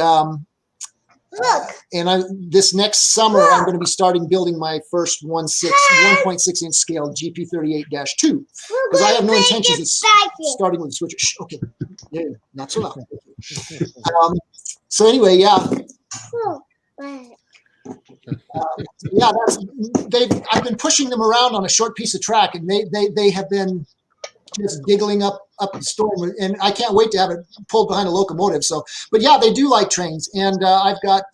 this next summer I'm going to be starting building my first 1.6 inch scale GP38-2 because I have no intentions of starting with a switcher. Okay, yeah, not so loud. So anyway, yeah. I've been pushing them around on a short piece of track, and they have been just giggling up the storm, and I can't wait to have it pulled behind a locomotive. So, but yeah, they do like trains, and I've got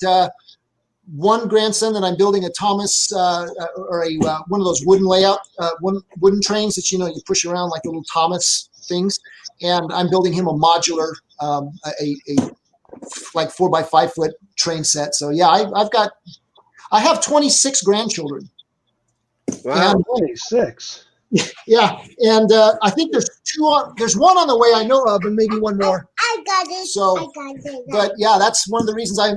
one grandson that I'm building a Thomas or one of those wooden wooden trains that you push around like the little Thomas things, and I'm building him a modular like 4x5 foot train set. So yeah, I have 26 grandchildren. Wow, 26. Yeah, and I think there's one on the way I know of, and maybe one more. I got it. So, but yeah, that's one of the reasons I'm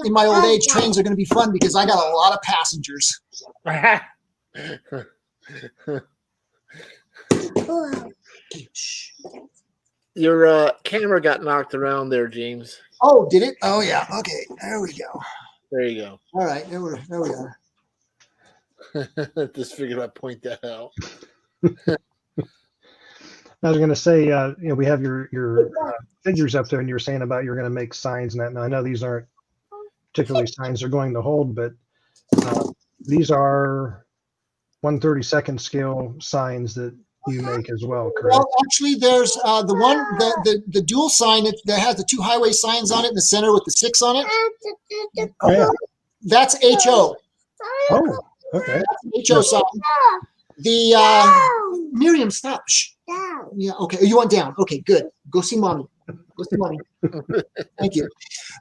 in my old age. Trains are going to be fun because I got a lot of passengers. Your camera got knocked around there, James. Oh, did it? Oh yeah. Okay, there we go. There you go. All right, there we are. Just figured I'd point that out. I was going to say, we have your figures up there, and you were saying about you're going to make signs and that. Now I know these aren't particularly signs they're going to hold, but these are 1/32 scale signs that you make as well, correct? Well, actually, there's the dual sign that has the 2 highway signs on it in the center with the 6 on it. Oh, yeah. That's HO. Oh, okay. That's HO sign. The Miriam, stop. Shh. Down. Yeah. Okay. You want down? Okay. Good. Go see mommy. Go see mommy. Thank you.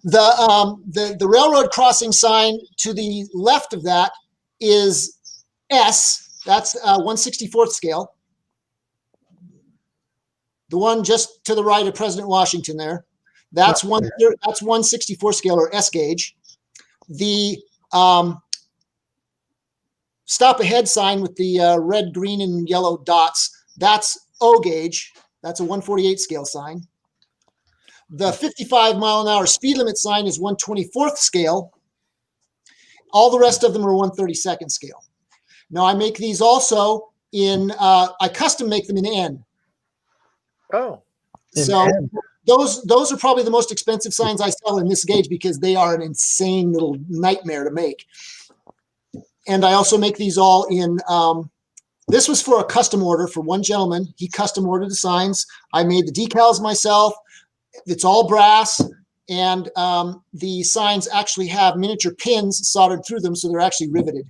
The railroad crossing sign to the left of that is S. That's 1/64 scale. The one just to the right of President Washington there. That's 1/64 scale or S gauge. The stop ahead sign with the red, green, and yellow dots, that's O gauge. That's a 1/48 scale sign. The 55-mile-an-hour speed limit sign is 1/24 scale. All the rest of them are 1/32 scale. Now I make these also in, I custom make them in N. Oh. So those are probably the most expensive signs I sell in this gauge because they are an insane little nightmare to make. And I also make these all in, this was for a custom order for one gentleman. He custom ordered the signs. I made the decals myself. It's all brass. And the signs actually have miniature pins soldered through them, so they're actually riveted.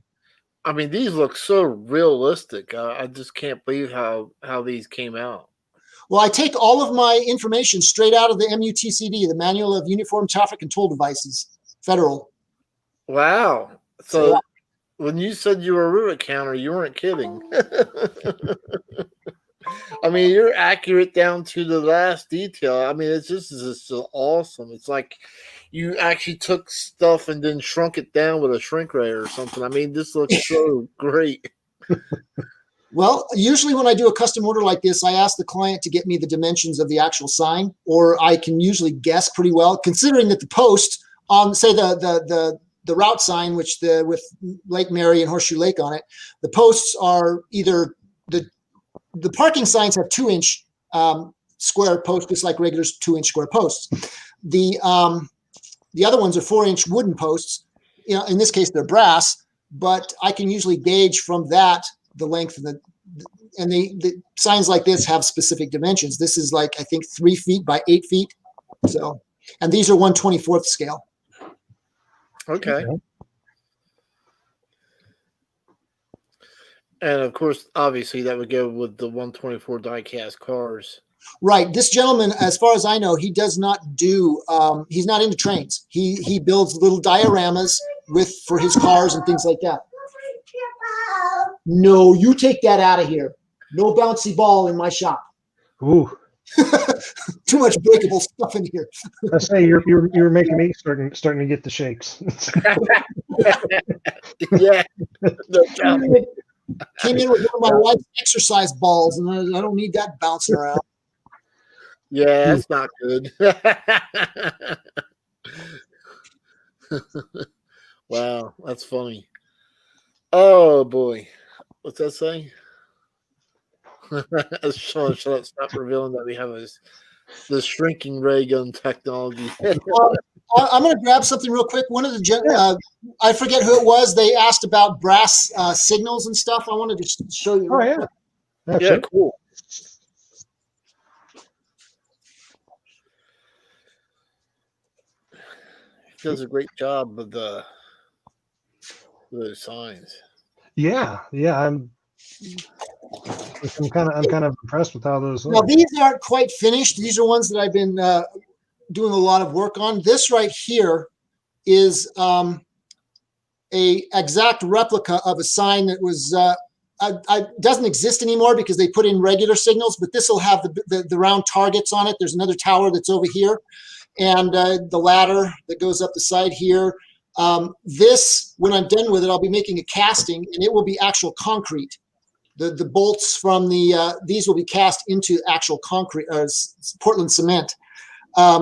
I mean, these look so realistic. I just can't believe how these came out. Well, I take all of my information straight out of the MUTCD, the Manual of Uniform Traffic Control Devices, federal. Wow. So when you said you were a rivet counter, you weren't kidding. I mean, you're accurate down to the last detail. I mean, it's just awesome. It's like you actually took stuff and then shrunk it down with a shrink ray or something. I mean, this looks so great. Well, usually when I do a custom order like this, I ask the client to get me the dimensions of the actual sign, or I can usually guess pretty well, considering that the post on, say, the route sign, with Lake Mary and Horseshoe Lake on it, the posts are either the parking signs have 2-inch square posts, just like regular 2-inch square posts. The other ones are 4-inch wooden posts. You know, in this case, they're brass, but I can usually gauge from that the length of the signs like this have specific dimensions. This is like, I think 3 feet by 8 feet. So, and these are 1/24 scale. Okay. And of course, obviously that would go with the 1/24 die-cast cars. Right. This gentleman, as far as I know, he does not do, he's not into trains. He builds little dioramas for his cars and things like that. No, you take that out of here. No bouncy ball in my shop. Ooh. Too much breakable stuff in here. I say you're making me starting to get the shakes. Yeah. Came in with one of my wife's exercise balls, and I don't need that bouncing around. Yeah, that's not good. Wow, that's funny. Oh boy, what's that say? Sean, shut up! Stop revealing that we have the shrinking ray gun technology. I'm going to grab something real quick. One of the I forget who it was. They asked about brass signals and stuff. I wanted to show you. Oh yeah, yeah, cool. He does a great job with those signs. Yeah. I'm kind of impressed with how those. Now these aren't quite finished. These are ones that I've been doing a lot of work on. This right here is a exact replica of a sign that was doesn't exist anymore because they put in regular signals. But this will have the round targets on it. There's another tower that's over here, and the ladder that goes up the side here. This, when I'm done with it, I'll be making a casting, and it will be actual concrete. The bolts from these will be cast into actual concrete, Portland cement,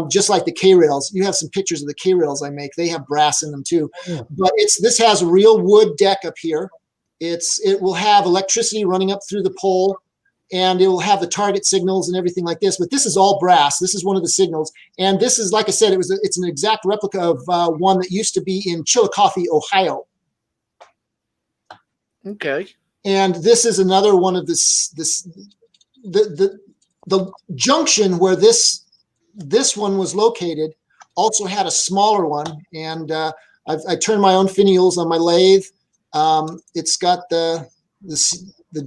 just like the K-rails. You have some pictures of the K-rails I make. They have brass in them too. Yeah. But this has a real wood deck up here. It will have electricity running up through the pole, and it will have the target signals and everything like this. But this is all brass. This is one of the signals, and this is, like I said, it's an exact replica of one that used to be in Chillicothe, Ohio. Okay. And this is another one of the junction where this one was located also had a smaller one, and I turned my own finials on my lathe. It's got the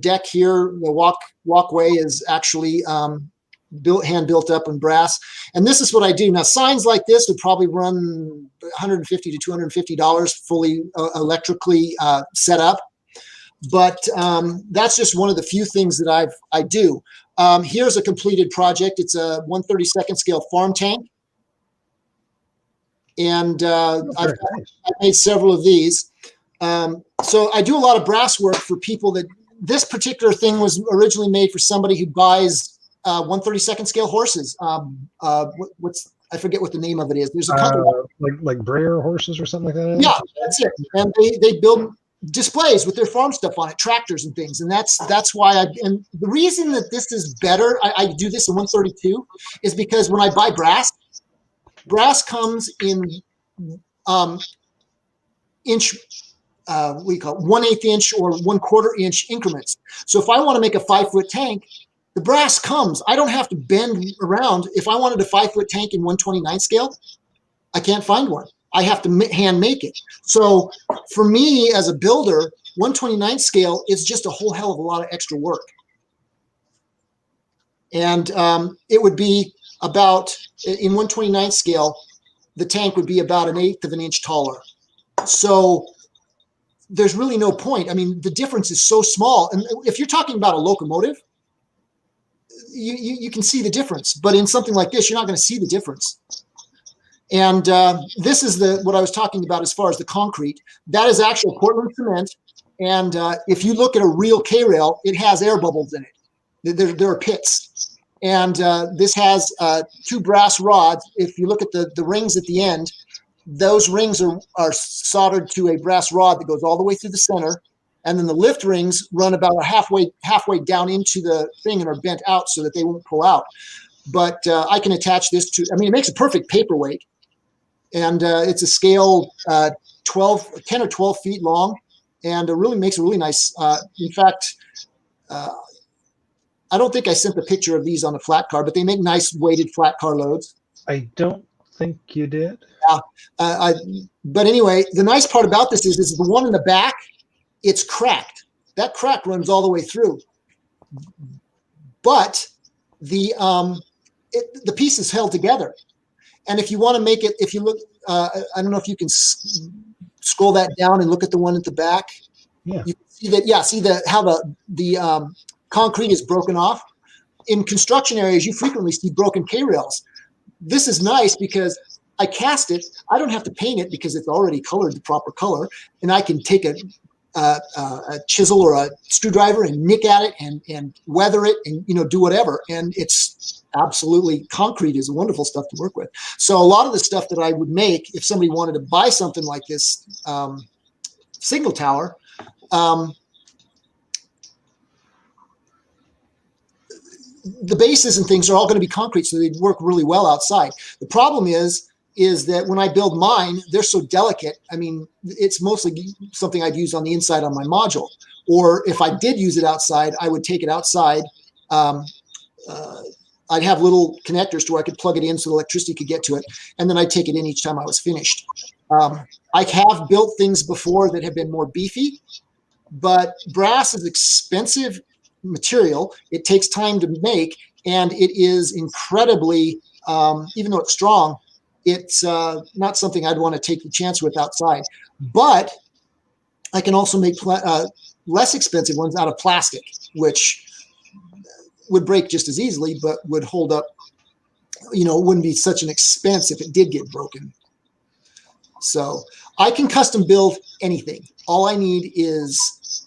deck here. The walkway is actually hand built up in brass, and this is what I do now. Signs like this would probably run $150 to $250 fully electrically set up. But that's just one of the few things that I do. Here's a completed project. It's a 1/32 scale farm tank. And Very nice. I've made several of these. So I do a lot of brass work for people that this particular thing was originally made for somebody who buys 1/32 scale horses. I forget what the name of it is. There's a company like Breyer horses or something like that. Yeah, that's it. And they build displays with their farm stuff on it, tractors and things. And that's why and the reason that this is better, I do this in 132, is because when I buy brass comes in inch, what do you call it, 1/8 inch or 1/4 inch increments. So if I want to make a 5-foot tank, the brass comes. I don't have to bend around. If I wanted a 5-foot tank in 129 scale, I can't find one. I have to hand make it. So for me as a builder, 129 scale is just a whole hell of a lot of extra work. And it would be about, in 129 scale, the tank would be about 1/8 of an inch taller. So there's really no point. I mean, the difference is so small. And if you're talking about a locomotive, you can see the difference. But in something like this, you're not going to see the difference. And this is what I was talking about as far as the concrete. That is actual Portland cement. And if you look at a real K-rail, it has air bubbles in it. There are pits. And this has 2 brass rods. If you look at the rings at the end, those rings are soldered to a brass rod that goes all the way through the center. And then the lift rings run about halfway down into the thing and are bent out so that they won't pull out. But I can attach this to, I mean, it makes a perfect paperweight. And it's a scale 10 or 12 feet long, and it really makes a really nice, in fact, I don't think I sent the picture of these on the flat car, but they make nice weighted flat car loads. I don't think you did. Yeah. But anyway, the nice part about this is the one in the back, it's cracked. That crack runs all the way through. But the piece is held together. And if you want to make it, if you look, I don't know if you can scroll that down and look at the one at the back. Yeah. You can see that. Yeah. See how the concrete is broken off. In construction areas, you frequently see broken K-rails. This is nice because I cast it. I don't have to paint it because it's already colored the proper color, and I can take a chisel or a screwdriver and nick at it and weather it and do whatever. And it's absolutely, concrete is wonderful stuff to work with. So a lot of the stuff that I would make if somebody wanted to buy something like this signal tower, the bases and things are all going to be concrete, so they'd work really well outside. The problem is that when I build mine, they're so delicate. I mean, it's mostly something I'd use on the inside on my module. Or if I did use it outside, I would take it outside. I'd have little connectors to where I could plug it in so the electricity could get to it. And then I'd take it in each time I was finished. I have built things before that have been more beefy, but brass is expensive material. It takes time to make, and it is incredibly, even though it's strong, it's not something I'd want to take the chance with outside. But I can also make less expensive ones out of plastic, which would break just as easily, but would hold up. It wouldn't be such an expense if it did get broken. So I can custom build anything. All I need is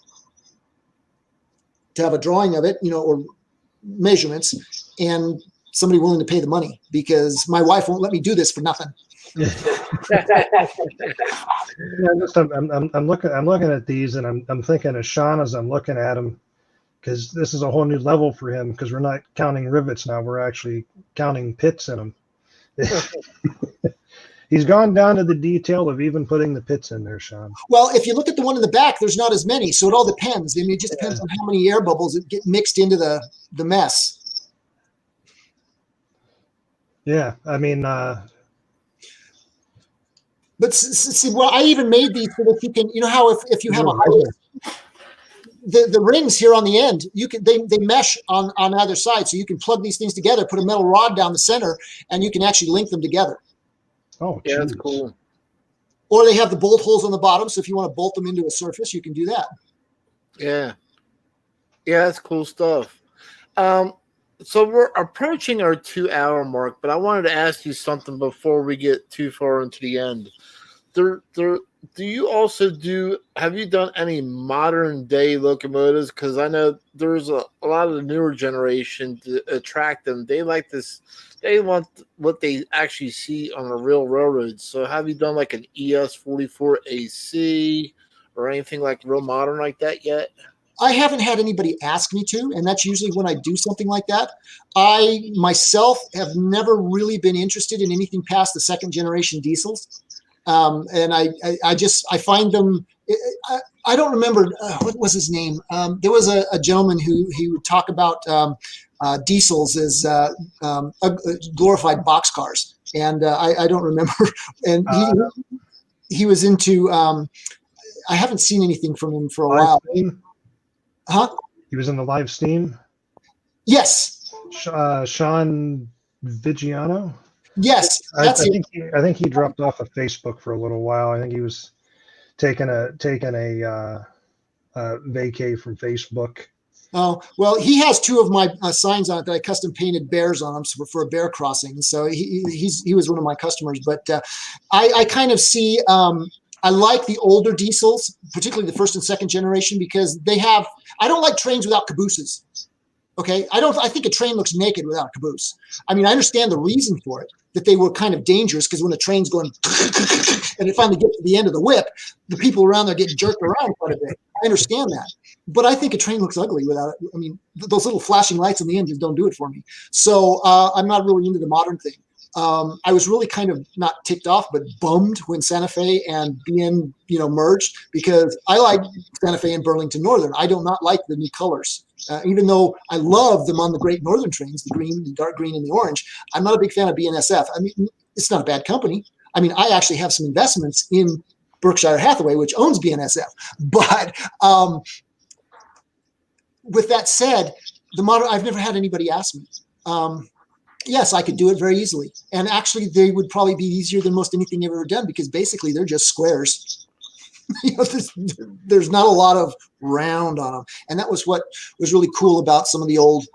to have a drawing of it, or measurements, and somebody willing to pay the money, because my wife won't let me do this for nothing. I'm looking at these, and I'm thinking of Sean as I'm looking at them, because this is a whole new level for him, because we're not counting rivets now, we're actually counting pits in them. He's gone down to the detail of even putting the pits in there, Sean. Well, if you look at the one in the back, there's not as many, so it all depends. I mean, it just depends on how many air bubbles that get mixed into the mess. Yeah, I mean, but see, well, I even made these so that you can, how if you have a high, the rings here on the end, they mesh on either side, so you can plug these things together, put a metal rod down the center, and you can actually link them together. Oh, yeah, that's cool. Or they have the bolt holes on the bottom, so if you want to bolt them into a surface, you can do that. Yeah, that's cool stuff. So we're approaching our 2-hour mark, but I wanted to ask you something before we get too far into the end. Do you also have you done any modern day locomotives? Because I know there's a lot of the newer generation to attract them. They like this, they want what they actually see on a real railroad. So have you done like an ES44 AC or anything like real modern like that yet? I haven't had anybody ask me to, and that's usually when I do something like that. I myself have never really been interested in anything past the second generation diesels. And I find them, I don't remember, what was his name? There was a gentleman he would talk about diesels as glorified boxcars. And I don't remember. And he was into, I haven't seen anything from him for a while. Steam? Huh? He was in the live steam? Yes. Sean Vigiano? Yes, I think he dropped off of Facebook for a little while. I think he was taking a vacay from Facebook. Oh, well, he has two of my signs on it that I custom painted bears on them for a bear crossing. So he was one of my customers. But I kind of see, I like the older diesels, particularly the first and second generation, because I don't like trains without cabooses. Okay, I think a train looks naked without a caboose. I mean, I understand the reason for it, that they were kind of dangerous because when a train's going and it finally gets to the end of the whip, the people around there get jerked around quite a bit. I understand that. But I think a train looks ugly without it. I mean, those little flashing lights on the engines don't do it for me. So I'm not really into the modern thing. I was really kind of not ticked off, but bummed when Santa Fe and BN, merged, because I like Santa Fe and Burlington Northern. I do not like the new colors. Even though I love them on the Great Northern trains, the green, the dark green, and the orange, I'm not a big fan of BNSF. I mean, it's not a bad company. I mean, I actually have some investments in Berkshire Hathaway, which owns BNSF. But with that said, I've never had anybody ask me. Yes, I could do it very easily. And actually, they would probably be easier than most anything I've ever done, because basically they're just squares. There's not a lot of round on them. And that was what was really cool about some of the old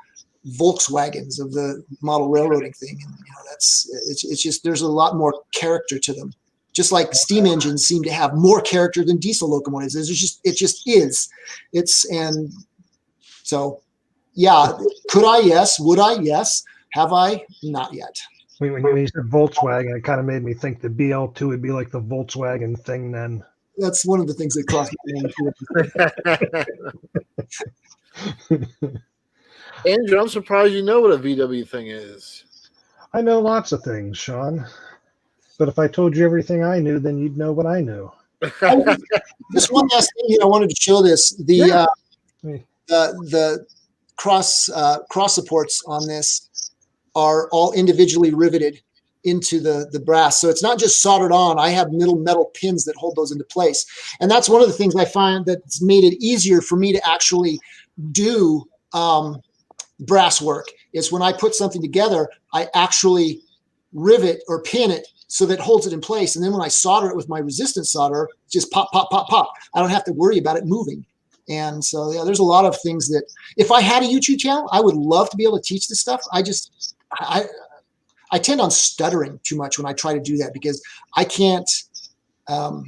Volkswagens of the model railroading thing. And it's just, there's a lot more character to them. Just like steam engines seem to have more character than diesel locomotives. It just is. And so, yeah, could I? Yes. Would I? Yes. Have I? Not yet. When you said Volkswagen, it kind of made me think the BL2 would be like the Volkswagen thing then. That's one of the things that crossed my mind. Andrew, I'm surprised you know what a VW thing is. I know lots of things, Sean. But if I told you everything I knew, then you'd know what I knew. Just one last thing here. I wanted to show this. The cross supports on this are all individually riveted into the brass. So it's not just soldered on. I have little metal pins that hold those into place. And that's one of the things I find that's made it easier for me to actually do brass work, is when I put something together, I actually rivet or pin it so that it holds it in place. And then when I solder it with my resistance solder, just pop, pop, pop, pop. I don't have to worry about it moving. And so, yeah, there's a lot of things that if I had a YouTube channel, I would love to be able to teach this stuff. I tend on stuttering too much when I try to do that, because I can't, to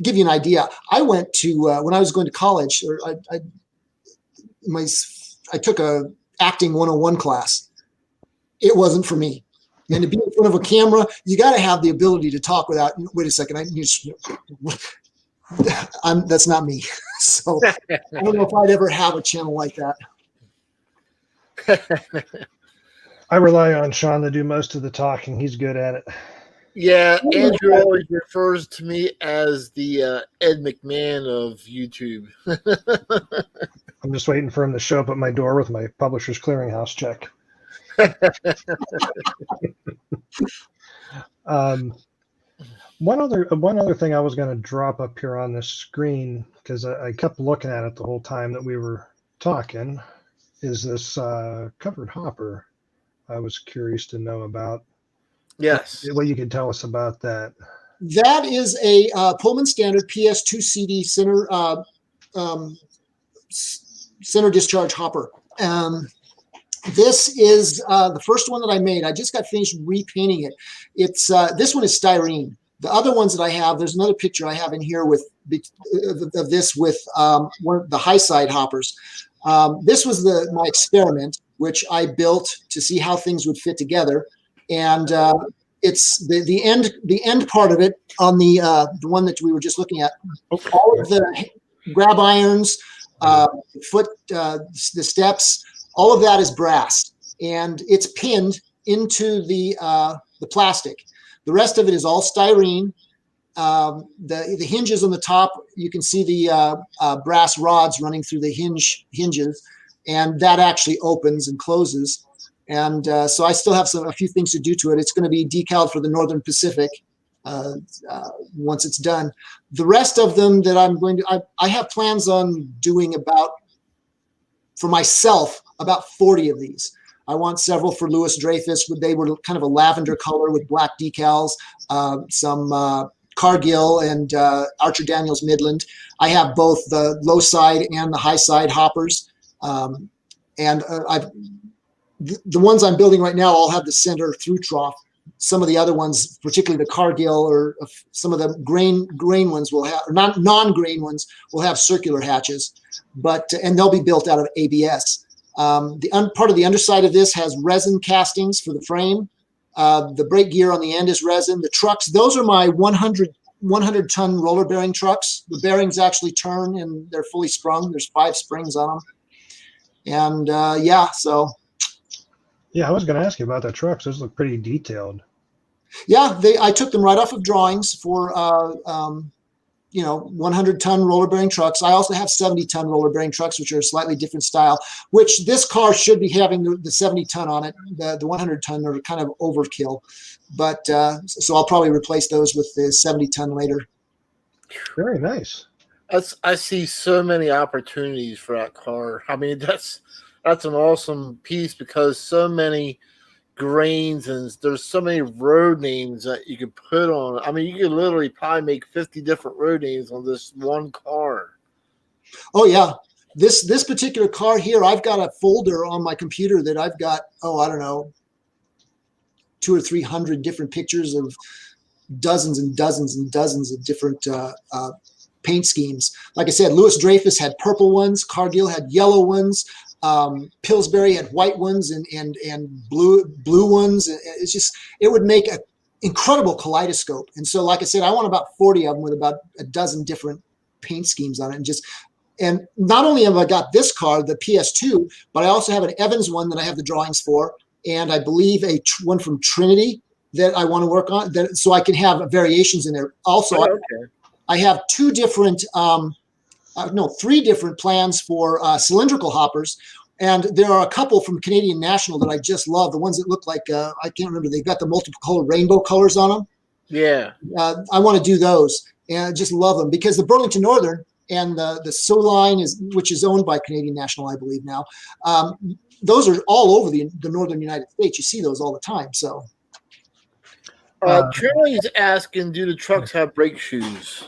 give you an idea, I went to, when I was going to college, or I took a acting 101 class. It wasn't for me. And to be in front of a camera, you got to have the ability to talk without, wait a second, that's not me. So I don't know if I'd ever have a channel like that. I rely on Sean to do most of the talking. He's good at it. Yeah, Andrew always refers to me as the Ed McMahon of YouTube. I'm just waiting for him to show up at my door with my Publishers Clearinghouse check. One other thing I was going to drop up here on this screen, because I kept looking at it the whole time that we were talking, is this covered hopper. I was curious to know about. Yes. What you could tell us about that. That is a Pullman Standard PS2 CD center discharge hopper. This is the first one that I made. I just got finished repainting it. It's this one is styrene. The other ones that I have, there's another picture I have in here with of this with one of the high side hoppers. This was my experiment, which I built to see how things would fit together, and it's the end part of it on the one that we were just looking at. All of the grab irons, the steps, all of that is brass, and it's pinned into the plastic. The rest of it is all styrene. The hinges on the top, you can see the brass rods running through the hinges, and that actually opens and closes. And so I still have a few things to do to it. It's going to be decaled for the Northern Pacific once it's done. The rest of them that I'm going to, I have plans on doing for myself, about 40 of these. I want several for Louis Dreyfus. They were kind of a lavender color with black decals, some Cargill and Archer Daniels Midland. I have both the low side and the high side hoppers. The ones I'm building right now all have the center through trough. Some of the other ones, particularly the Cargill or some of the grain ones will have, or non-grain ones will have circular hatches, and they'll be built out of ABS. Part of the underside of this has resin castings for the frame. The brake gear on the end is resin. The trucks, those are my 100-ton roller bearing trucks. The bearings actually turn and they're fully sprung. There's 5 springs on them. And so. Yeah, I was going to ask you about the trucks. Those look pretty detailed. Yeah, I took them right off of drawings for 100-ton roller bearing trucks. I also have 70-ton roller bearing trucks, which are a slightly different style, which this car should be having the 70-ton on it. The 100-ton are kind of overkill, but so I'll probably replace those with the 70-ton later. Very nice. I see so many opportunities for that car. I mean, that's an awesome piece because so many grains and there's so many road names that you could put on. I mean, you could literally probably make 50 different road names on this one car. Oh yeah, this particular car here, I've got a folder on my computer that I've got, I don't know, 200 or 300 different pictures of dozens and dozens and dozens of different paint schemes. Like I said, Louis Dreyfus had purple ones, Cargill had yellow ones. Pillsbury had white ones and blue ones. It's just, it would make an incredible kaleidoscope. And so, like I said, I want about 40 of them with about a dozen different paint schemes on it. And not only have I got this car, the PS2, but I also have an Evans one that I have the drawings for. And I believe one from Trinity that I want to work on so I can have variations in there. Also, I have 3 different plans for cylindrical hoppers. And there are a couple from Canadian National that I just love. The ones that look like, I can't remember, they've got the multiple color rainbow colors on them. Yeah. I want to do those. And I just love them because the Burlington Northern and the So line, which is owned by Canadian National, I believe now, those are all over the northern United States. You see those all the time. So. Charlie's asking, do the trucks have brake shoes?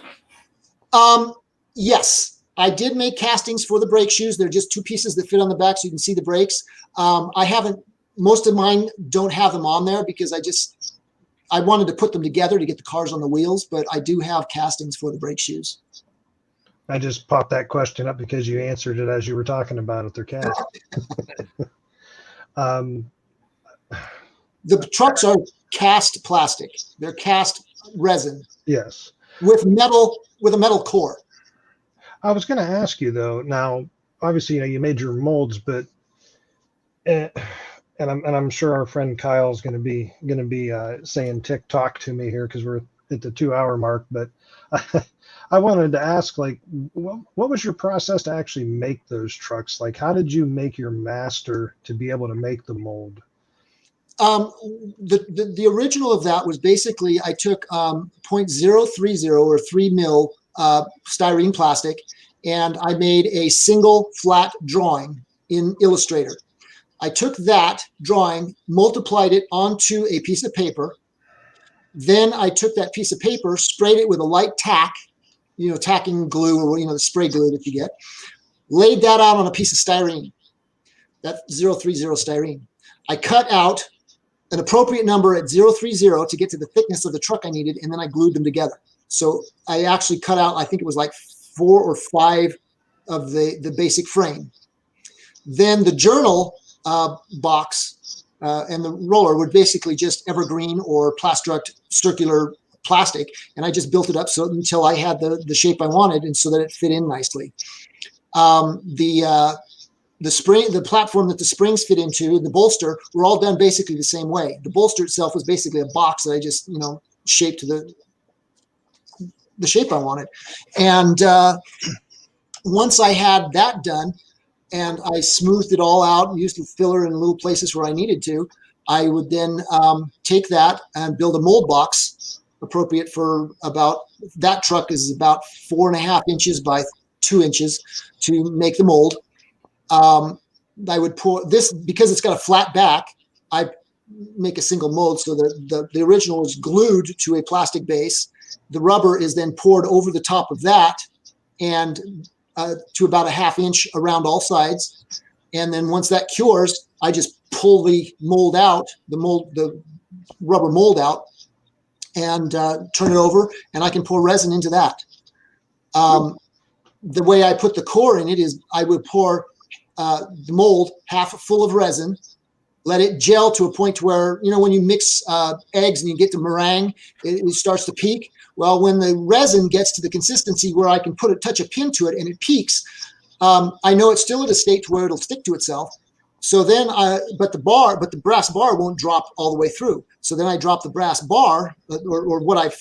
Yes. I did make castings for the brake shoes. They're just 2 pieces that fit on the back so you can see the brakes. Most of mine don't have them on there because I wanted to put them together to get the cars on the wheels, but I do have castings for the brake shoes. I just popped that question up because you answered it as you were talking about it. They're cast. The trucks are cast plastic. They're cast resin. Yes. With a metal core. I was going to ask you though. Now, obviously, you made your molds, but and I'm sure our friend Kyle's going to be saying tick-tock to me here because we're at the 2-hour mark. But I wanted to ask, what was your process to actually make those trucks? Like, how did you make your master to be able to make the mold? The original of that was basically I took 0.030 or 3 mil styrene plastic, and I made a single flat drawing in Illustrator. I took that drawing, multiplied it onto a piece of paper. Then I took that piece of paper, sprayed it with a light tack, tacking glue or the spray glue that you get, laid that out on a piece of styrene. That's 030 styrene. I cut out an appropriate number at 030 to get to the thickness of the truck I needed, and then I glued them together. So I actually cut out, I think it was like 4 or 5 of the basic frame. Then the journal box and the roller would basically just evergreen or plastruct circular plastic, and I just built it up so until I had the shape I wanted, and so that it fit in nicely. The spring, the platform that the springs fit into, the bolster, were all done basically the same way. The bolster itself was basically a box that I just, shaped to the shape I wanted. And once I had that done and I smoothed it all out, used the filler in little places where I needed to, I would then take that and build a mold box appropriate for that truck is about 4.5 inches by 2 inches to make the mold. I would pour this, because it's got a flat back, I make a single mold so that the original is glued to a plastic base. The rubber is then poured over the top of that and to about 1/2 inch around all sides. And then once that cures, I just pull the mold out, the rubber mold out, and turn it over, and I can pour resin into that. The way I put the core in it is I would pour the mold half full of resin, let it gel to a point where, when you mix eggs and you get to meringue, it starts to peak. Well, when the resin gets to the consistency where I can touch a pin to it and it peaks, I know it's still at a state where it'll stick to itself. So then, but the brass bar won't drop all the way through. So then I drop the brass bar or what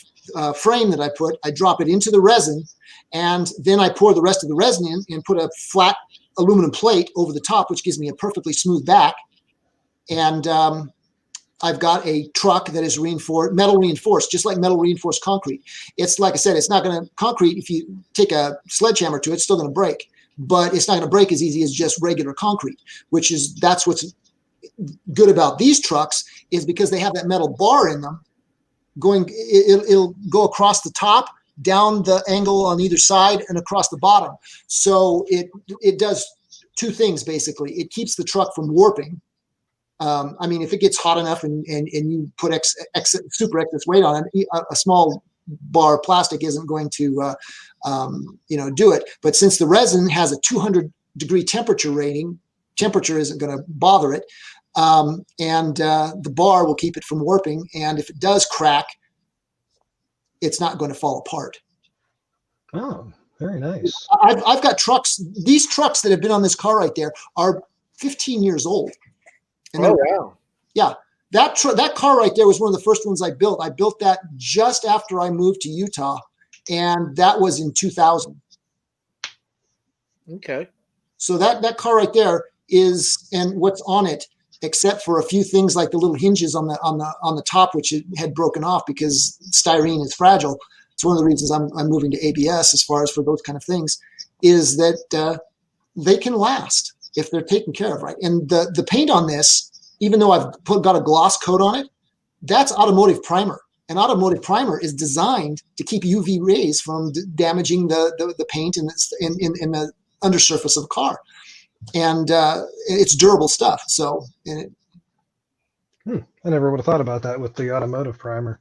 frame that I put, I drop it into the resin, and then I pour the rest of the resin in and put a flat aluminum plate over the top, which gives me a perfectly smooth back. And I've got a truck that is metal reinforced, just like metal reinforced concrete. It's like I said, it's not going to concrete. If you take a sledgehammer to it, it's still going to break, but it's not going to break as easy as just regular concrete, that's what's good about these trucks, is because they have that metal bar in them it'll go across the top, down the angle on either side, and across the bottom. So it does 2 things, basically. It keeps the truck from warping. If it gets hot enough and you put super excess weight on it, a small bar of plastic isn't going to do it. But since the resin has a 200-degree temperature rating, temperature isn't going to bother it. The bar will keep it from warping. And if it does crack, it's not going to fall apart. Oh, very nice. I've got trucks. These trucks that have been on this car right there are 15 years old. And wow. Yeah. That car right there was one of the first ones I built. I built that just after I moved to Utah, and that was in 2000. Okay. So that car right there is, and what's on it, except for a few things like the little hinges on the top, which it had broken off because styrene is fragile. It's one of the reasons I'm moving to ABS as far as for those kind of things, is that they can last if they're taken care of right. And the paint on this, even though I've got a gloss coat on it, that's automotive primer. And automotive primer is designed to keep UV rays from damaging the paint in the undersurface of a car. And it's durable stuff. So, I never would have thought about that with the automotive primer.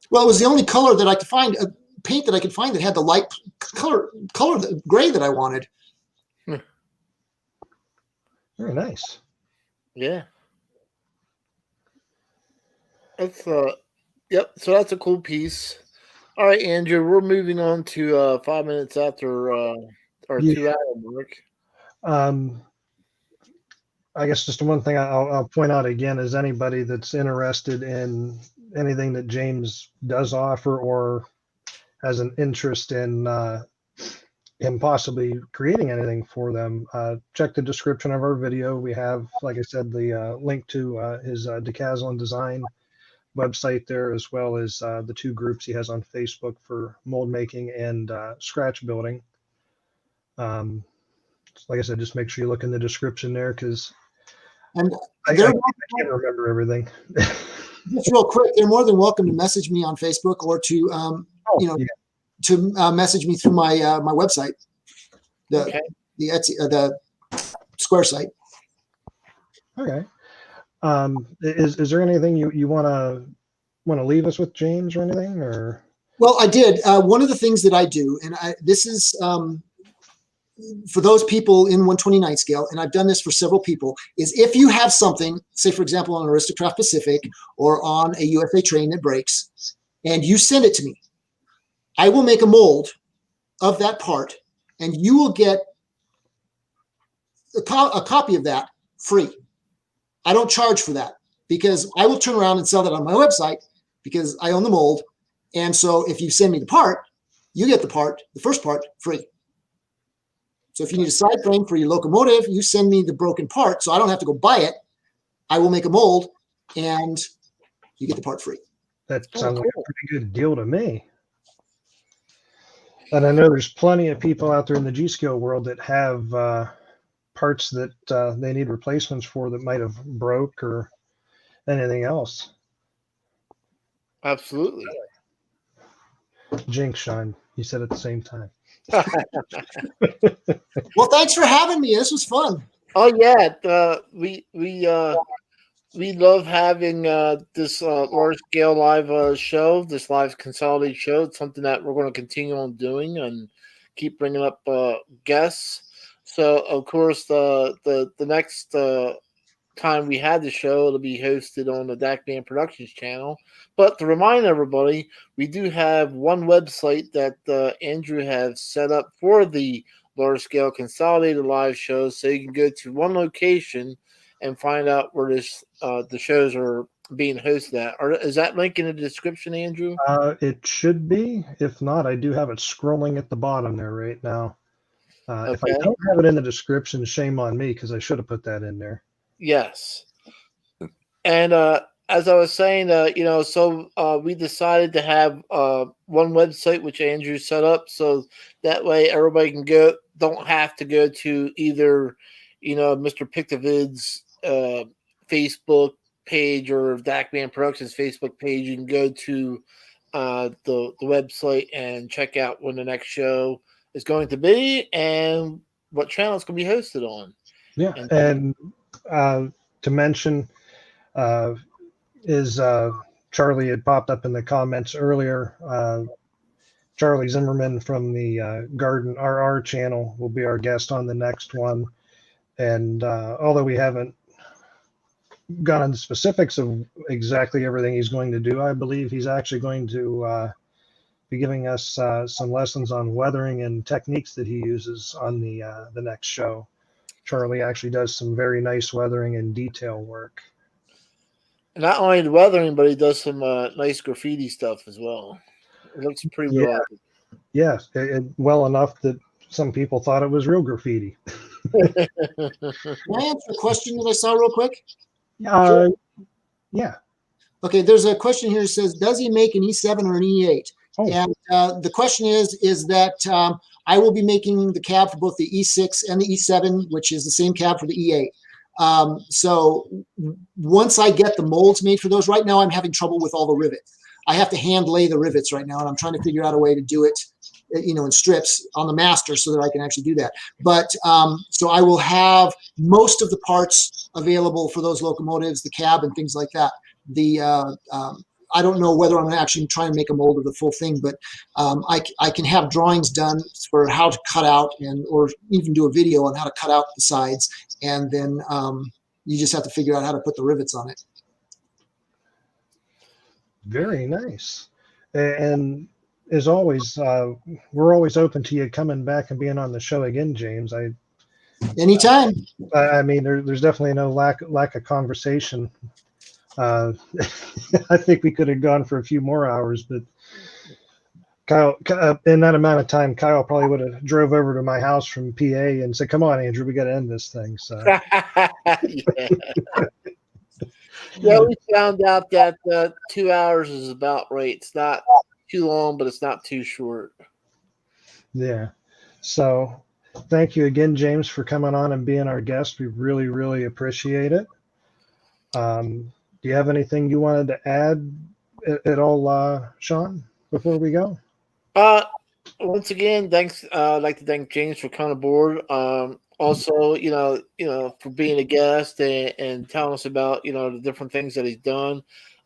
Well, it was the only color that I could find, paint that I could find that had the light color gray that I wanted. Very nice. Yeah. That's yep. So that's a cool piece. All right, Andrew, we're moving on to 5 minutes after our 2 hour mark. I guess just one thing I'll point out again is anybody that's interested in anything that James does offer or has an interest in him possibly creating anything for them, check the description of our video. We have, like I said, the link to his Decaslin Design website there, as well as the 2 groups he has on Facebook for mold making and scratch building. Like I said, just make sure you look in the description there, because I can't remember everything. Just real quick, they're more than welcome to message me on Facebook or to to message me through my my website, the Etsy, the Square site. Okay. Is there anything you want to leave us with, James, or anything? Or Well, I did. One of the things that I do, and this is for those people in 129 scale, and I've done this for several people, is if you have something, say, for example, on an aristo-craft Pacific or on a USA train that breaks, and you send it to me, I will make a mold of that part, and you will get a copy of that free. I don't charge for that because I will turn around and sell that on my website because I own the mold. And so if you send me the part, you get the part, the first part, free. So if you need a side frame for your locomotive, you send me the broken part, so I don't have to go buy it. I will make a mold, and you get the part free. that sounds like a pretty good deal to me. And I know there's plenty of people out there in the G scale world that have parts that they need replacements for that might have broke or anything else. Absolutely. Jinx, Sean, you said at the same time. Well, thanks for having me. This was fun. Oh yeah, we love having this large scale live show, this live consolidated show. It's something that we're going to continue on doing and keep bringing up guests. So of course the next time we had the show, it'll be hosted on the Dackman Productions channel. But to remind everybody, we do have one website that Andrew has set up for the large scale consolidated live shows, so you can go to one location and find out where the shows are being hosted at. Or is that link in the description, Andrew? It should be. If not, I do have it scrolling at the bottom there right now. If I don't have it in the description, shame on me because I should have put that in there. Yes. And as I was saying, so we decided to have one website which Andrew set up, so that way everybody can go. Don't have to go to either, MrPictovid's Facebook page or Dackman Productions Facebook page. You can go to the website and check out when the next show is going to be and what channel it's going to be hosted on. Yeah, and to mention is Charlie had popped up in the comments earlier. Charlie Zimmerman from the Garden RR channel will be our guest on the next one. And although we haven't gone into specifics of exactly everything he's going to do, I believe he's actually going to be giving us some lessons on weathering and techniques that he uses on the next show. Charlie actually does some very nice weathering and detail work. Not only the weathering, but he does some nice graffiti stuff as well. It looks pretty well. Yeah, well enough that some people thought it was real graffiti. Can I answer a question that I saw real quick? Yeah. Okay, there's a question here that says, does he make an E7 or an E8? Oh. And the question is that I will be making the cab for both the E6 and the E7, which is the same cab for the E8. So once I get the molds made for those, right now I'm having trouble with all the rivets. I have to hand lay the rivets right now, and I'm trying to figure out a way to do it, in strips on the master so that I can actually do that. But so I will have most of the parts available for those locomotives, the cab and things like that. I don't know whether I'm actually trying to make a mold of the full thing, but I can have drawings done for how to cut out or even do a video on how to cut out the sides, and then you just have to figure out how to put the rivets on it. Very nice. And as always, we're always open to you coming back and being on the show again, James. Anytime. I mean, there's definitely no lack of conversation. I think we could have gone for a few more hours, but Kyle, in that amount of time, Kyle probably would have drove over to my house from PA and said, "Come on, Andrew, we got to end this thing." So. Yeah, we found out that 2 hours is about right. It's not too long, but it's not too short. Yeah. So thank you again, James, for coming on and being our guest. We really, really appreciate it. Do you have anything you wanted to add at all, Sean, before we go? Once again, thanks. I'd like to thank James for coming aboard. also, for being a guest and telling us about, the different things that he's done.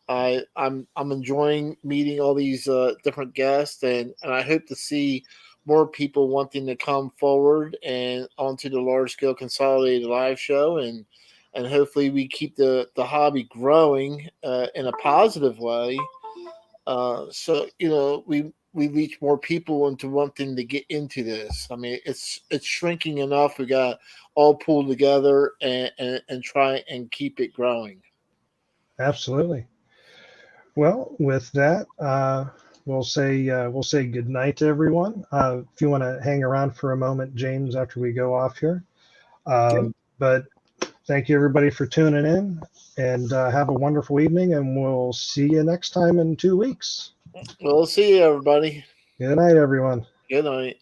I'm enjoying meeting all these different guests, and I hope to see more people wanting to come forward and onto the Large Scale Consolidated live show, and hopefully we keep the hobby growing in a positive way. So we reach more people into wanting to get into this. I mean, it's shrinking enough. We got all pulled together and try and keep it growing. Absolutely. Well, with that, we'll say good night to everyone. If you want to hang around for a moment, James, after we go off here. But thank you everybody for tuning in, and have a wonderful evening. And we'll see you next time in 2 weeks. We'll see you, everybody. Good night, everyone. Good night.